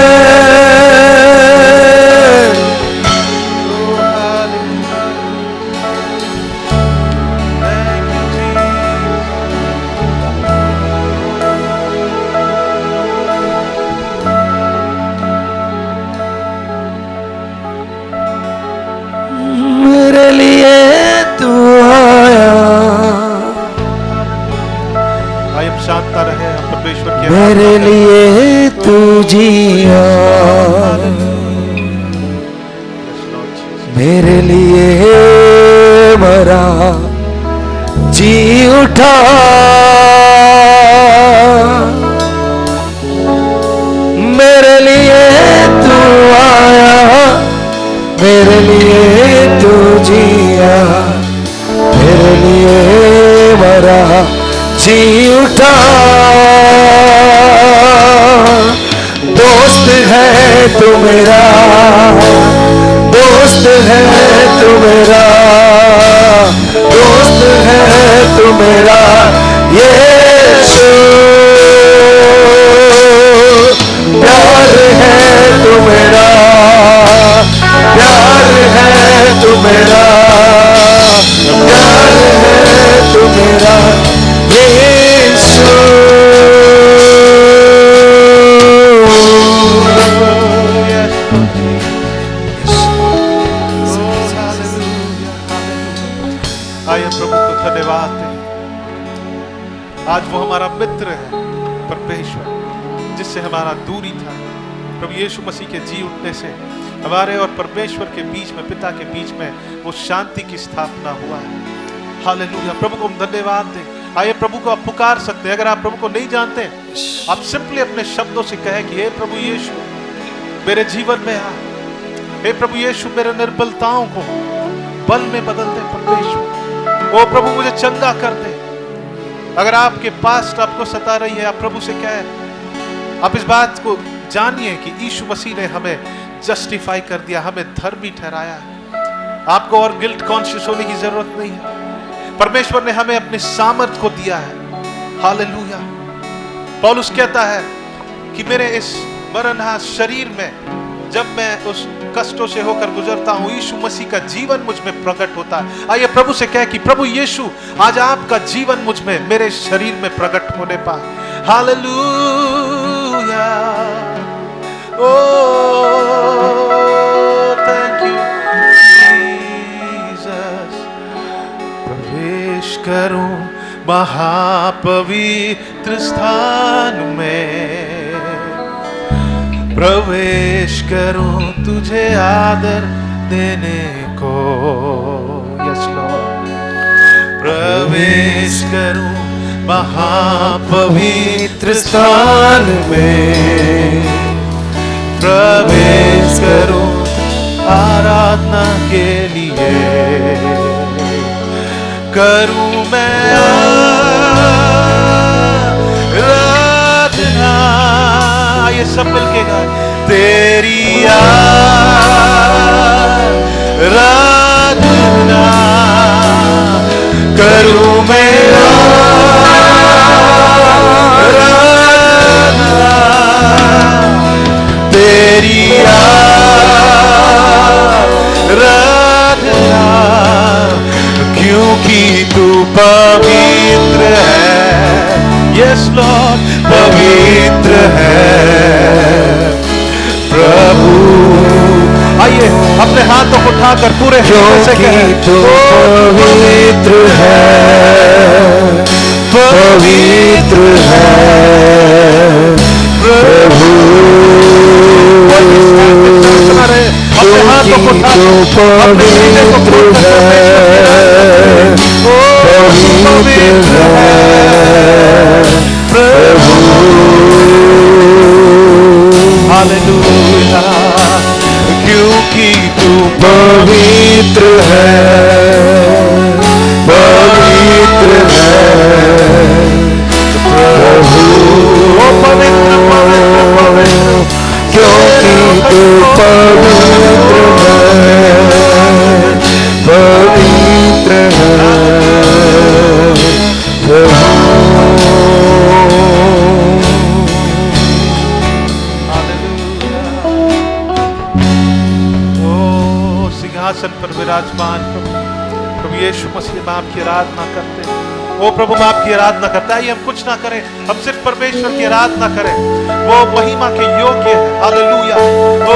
[SPEAKER 2] मेरे लिए तू आया,
[SPEAKER 4] आइए अब शांत रहे, हम परमेश्वर की
[SPEAKER 2] मेरे लिए तू जिया, मेरे लिए मरा, जी उठा, मेरे लिए तू आया, मेरे लिए तू जिया, मेरे लिए मरा, जी उठा। दोस्त है तू मेरा, दोस्त है तू मेरा, दोस्त है तू मेरा यीशु, प्यार है तू मेरा, प्यार है तू मेरा, प्यार है तू मेरा यीशु।
[SPEAKER 4] मित्र है परमेश्वर, जिससे हमारा दूरी था। प्रभु यीशु मसीह के जी उठने से हमारे और परमेश्वर के बीच में, पिता के बीच में वो शांति की स्थापना हुआ है। हालेलुया। प्रभु को हम धन्यवाद दें। आइए प्रभु को आप पुकार सकते हैं। अगर आप प्रभु को नहीं जानते, आप सिंपली अपने शब्दों से कहें कि हे प्रभु यीशु मेरे जीवन में आ। हे प्रभु यीशु मेरे निर्बलताओं को बल में बदल दे परमेश्वर। ओ प्रभु मुझे चंगा कर दे। अगर आपके पास आपको सता रही है, आप प्रभु से कहें। आप इस बात को जानिए कि यीशु मसीह ने हमें जस्टिफाई कर दिया, हमें धर्मी ठहराया है। आपको और गिल्ट कॉन्शियस होने की जरूरत नहीं है। परमेश्वर ने हमें अपने सामर्थ को दिया है। हालेलुया। पौलुस कहता है कि मेरे इस मरणहार शरीर में जब मैं उस कष्टों से होकर गुजरता हूं, यीशु मसीह का जीवन मुझ में प्रकट होता है। आइए प्रभु से कहें कि प्रभु यीशु आज आपका जीवन मुझ में, मेरे शरीर में प्रकट होने पाए। हालेलुया। Thank you Jesus. प्रवेश करूं महापवित्र स्थान में, प्रवेश करूं तुझे आदर देने को। Yes Lord. प्रवेश करूं महापवित्र स्थान में, प्रवेश करूं आराधना के लिए। करूं मैं आराधना। ये सब मिलके गाएं। तेरी आराधना करूं मैं आराधना, तेरी आराधना, क्योंकि तू पवित्र है। यस लॉर्ड, पवित्र है प्रभु। आइए अपने हाथों को उठाकर पूरे हृदय से कहें, तू पवित्र है, पवित्र है प्रभु। अपने हाथों को उठाकर अपने हृदय को पवित्र है प्रभु। हालेलुया। क्योंकि तू पवित्र है, पवित्र है प्रभु। ओ पवित्र पवित्र पवित्र, क्योंकि तू पवित्र है, पवित्र है प्रभु। सिंहासन पर विराजमान प्रभु यीशु मसीह में आपकी आराधना करते हैं। ओ प्रभु मैं आपकी आराधना करता है। हम कुछ ना करें, हम सिर्फ परमेश्वर की आराधना करें। वो महिमा के योग्य है। Hallelujah. Oh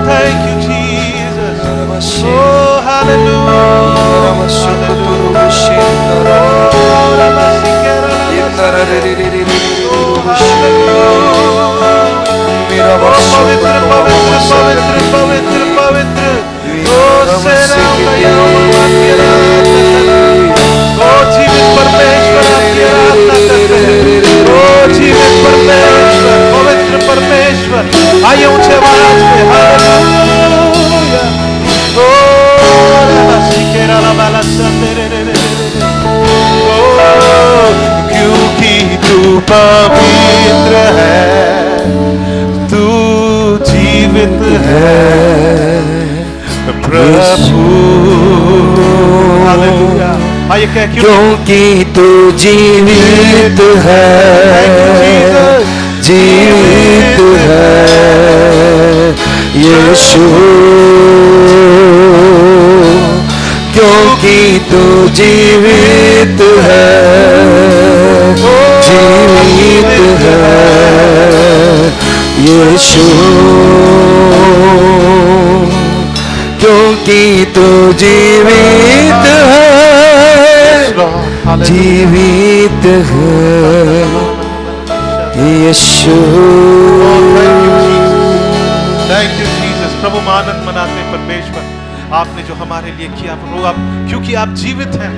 [SPEAKER 4] thank you Jesus. Oh hallelujah. मेरा पवित्र पवित्र पवित्र पवित्र पवित्र जीवित परमेश्वर आपकी आराधना करते हैं। ओ जीवित परमेश्वर, पवित्र परमेश्वर। आइए ऊंचे आवाज में हालेलुया। ओ क्योंकि तू पवित्र है, तू जीवित है प्रभु। हालेलुया। आइए कह, क्योंकि तू जीवित है, जीवित है यीशु। क्योंकि तू जीवित है, जीवित है यीशु। क्योंकि तू जीवित है,
[SPEAKER 2] जीवित है यीशु।
[SPEAKER 4] Thank you Jesus. प्रभु हम आनंद मनाते हैं परमेश्वर, आपने जो हमारे लिए किया प्रभु, आप क्योंकि आप जीवित हैं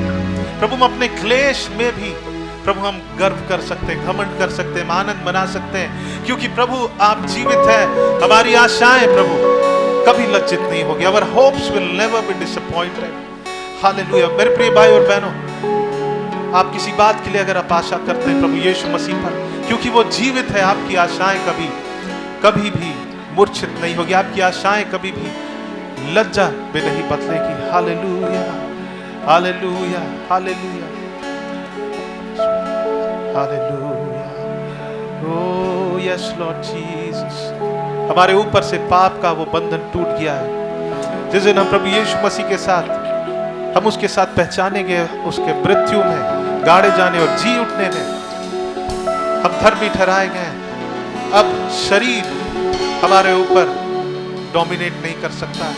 [SPEAKER 4] प्रभु, हम अपने क्लेश में भी प्रभु हम गर्व कर सकते हैं, घमंड कर सकते हैं, आनंद मना सकते हैं, क्योंकि प्रभु आप जीवित हैं। हमारी आशाएं प्रभु कभी लज्जित नहीं होगी। Our hopes will never be disappointed. Hallelujah. मेरे प्रिय भाई और बहनों, आप किसी बात के लिए अगर आप आशा करते हैं प्रभु यीशु मसीह पर, क्योंकि वो जीवित है, आपकी आशाएं कभी भी मूर्छित नहीं होगी, आपकी आशाएं कभी भी लज्जा में नहीं बदलेगी। Hallelujah, hallelujah, hallelujah, hallelujah. Oh yes lord Jesus. हमारे ऊपर से पाप का वो बंधन टूट गया है। जिस दिन हम प्रभु यीशु मसीह के साथ, हम उसके साथ पहचाने गए, उसके मृत्यु में, गाड़े जाने और जी उठने में हम धर्मी ठहराए गए। अब शरीर हमारे ऊपर डोमिनेट नहीं कर सकता है,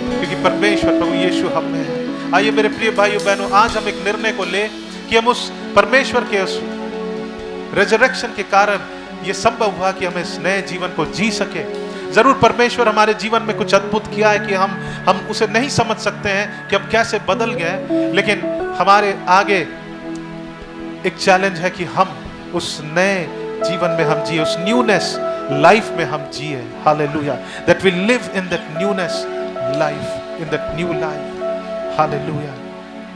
[SPEAKER 4] क्योंकि परमेश्वर प्रभु यीशु हम में है। आइए मेरे प्रिय भाइयों बहनों, आज हम एक निर्णय को ले कि हम उस परमेश्वर के उस रिजरेक्शन के कारण ये संभव हुआ कि हम इस नए जीवन को जी सके। जरूर परमेश्वर हमारे जीवन में कुछ अद्भुत किया है कि हम उसे नहीं समझ सकते हैं कि हम कैसे बदल गए, लेकिन हमारे आगे एक चैलेंज है कि हम उस नए जीवन में हम जिए, उस न्यूनेस लाइफ में हम जिए। Hallelujah, that we live in that newness life, in that new life. Hallelujah,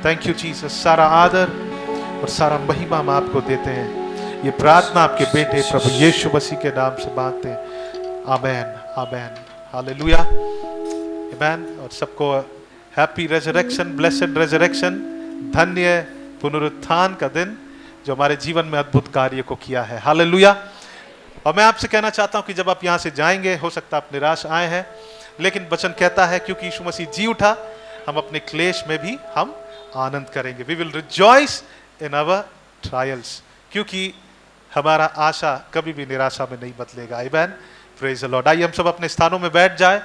[SPEAKER 4] thank you Jesus. सारा आदर और सारा महिमा हम आपको देते हैं। ये प्रार्थना आपके बेटे प्रभु यीशु मसीह के नाम से मांगते हैं। आमेन, आमेन, हालेलुया, आमेन। और सबको हैप्पी रेजरेक्शन, ब्लेसेड रेजरेक्शन, धन्य पुनरुत्थान का दिन जो हमारे जीवन में अद्भुत कार्य को किया है। हालेलुया। और मैं आपसे कहना चाहता हूं कि जब आप यहां से जाएंगे, हो सकता है आप निराश आए हैं, लेकिन वचन कहता है क्योंकि यीशु मसीह जी उठा, हम अपने क्लेश में भी हम आनंद करेंगे। We will rejoice in our trials, क्योंकि हमारा आशा कभी भी निराशा में नहीं बदलेगा। Amen, praise the Lord. आइए हम सब अपने स्थानों में बैठ जाए।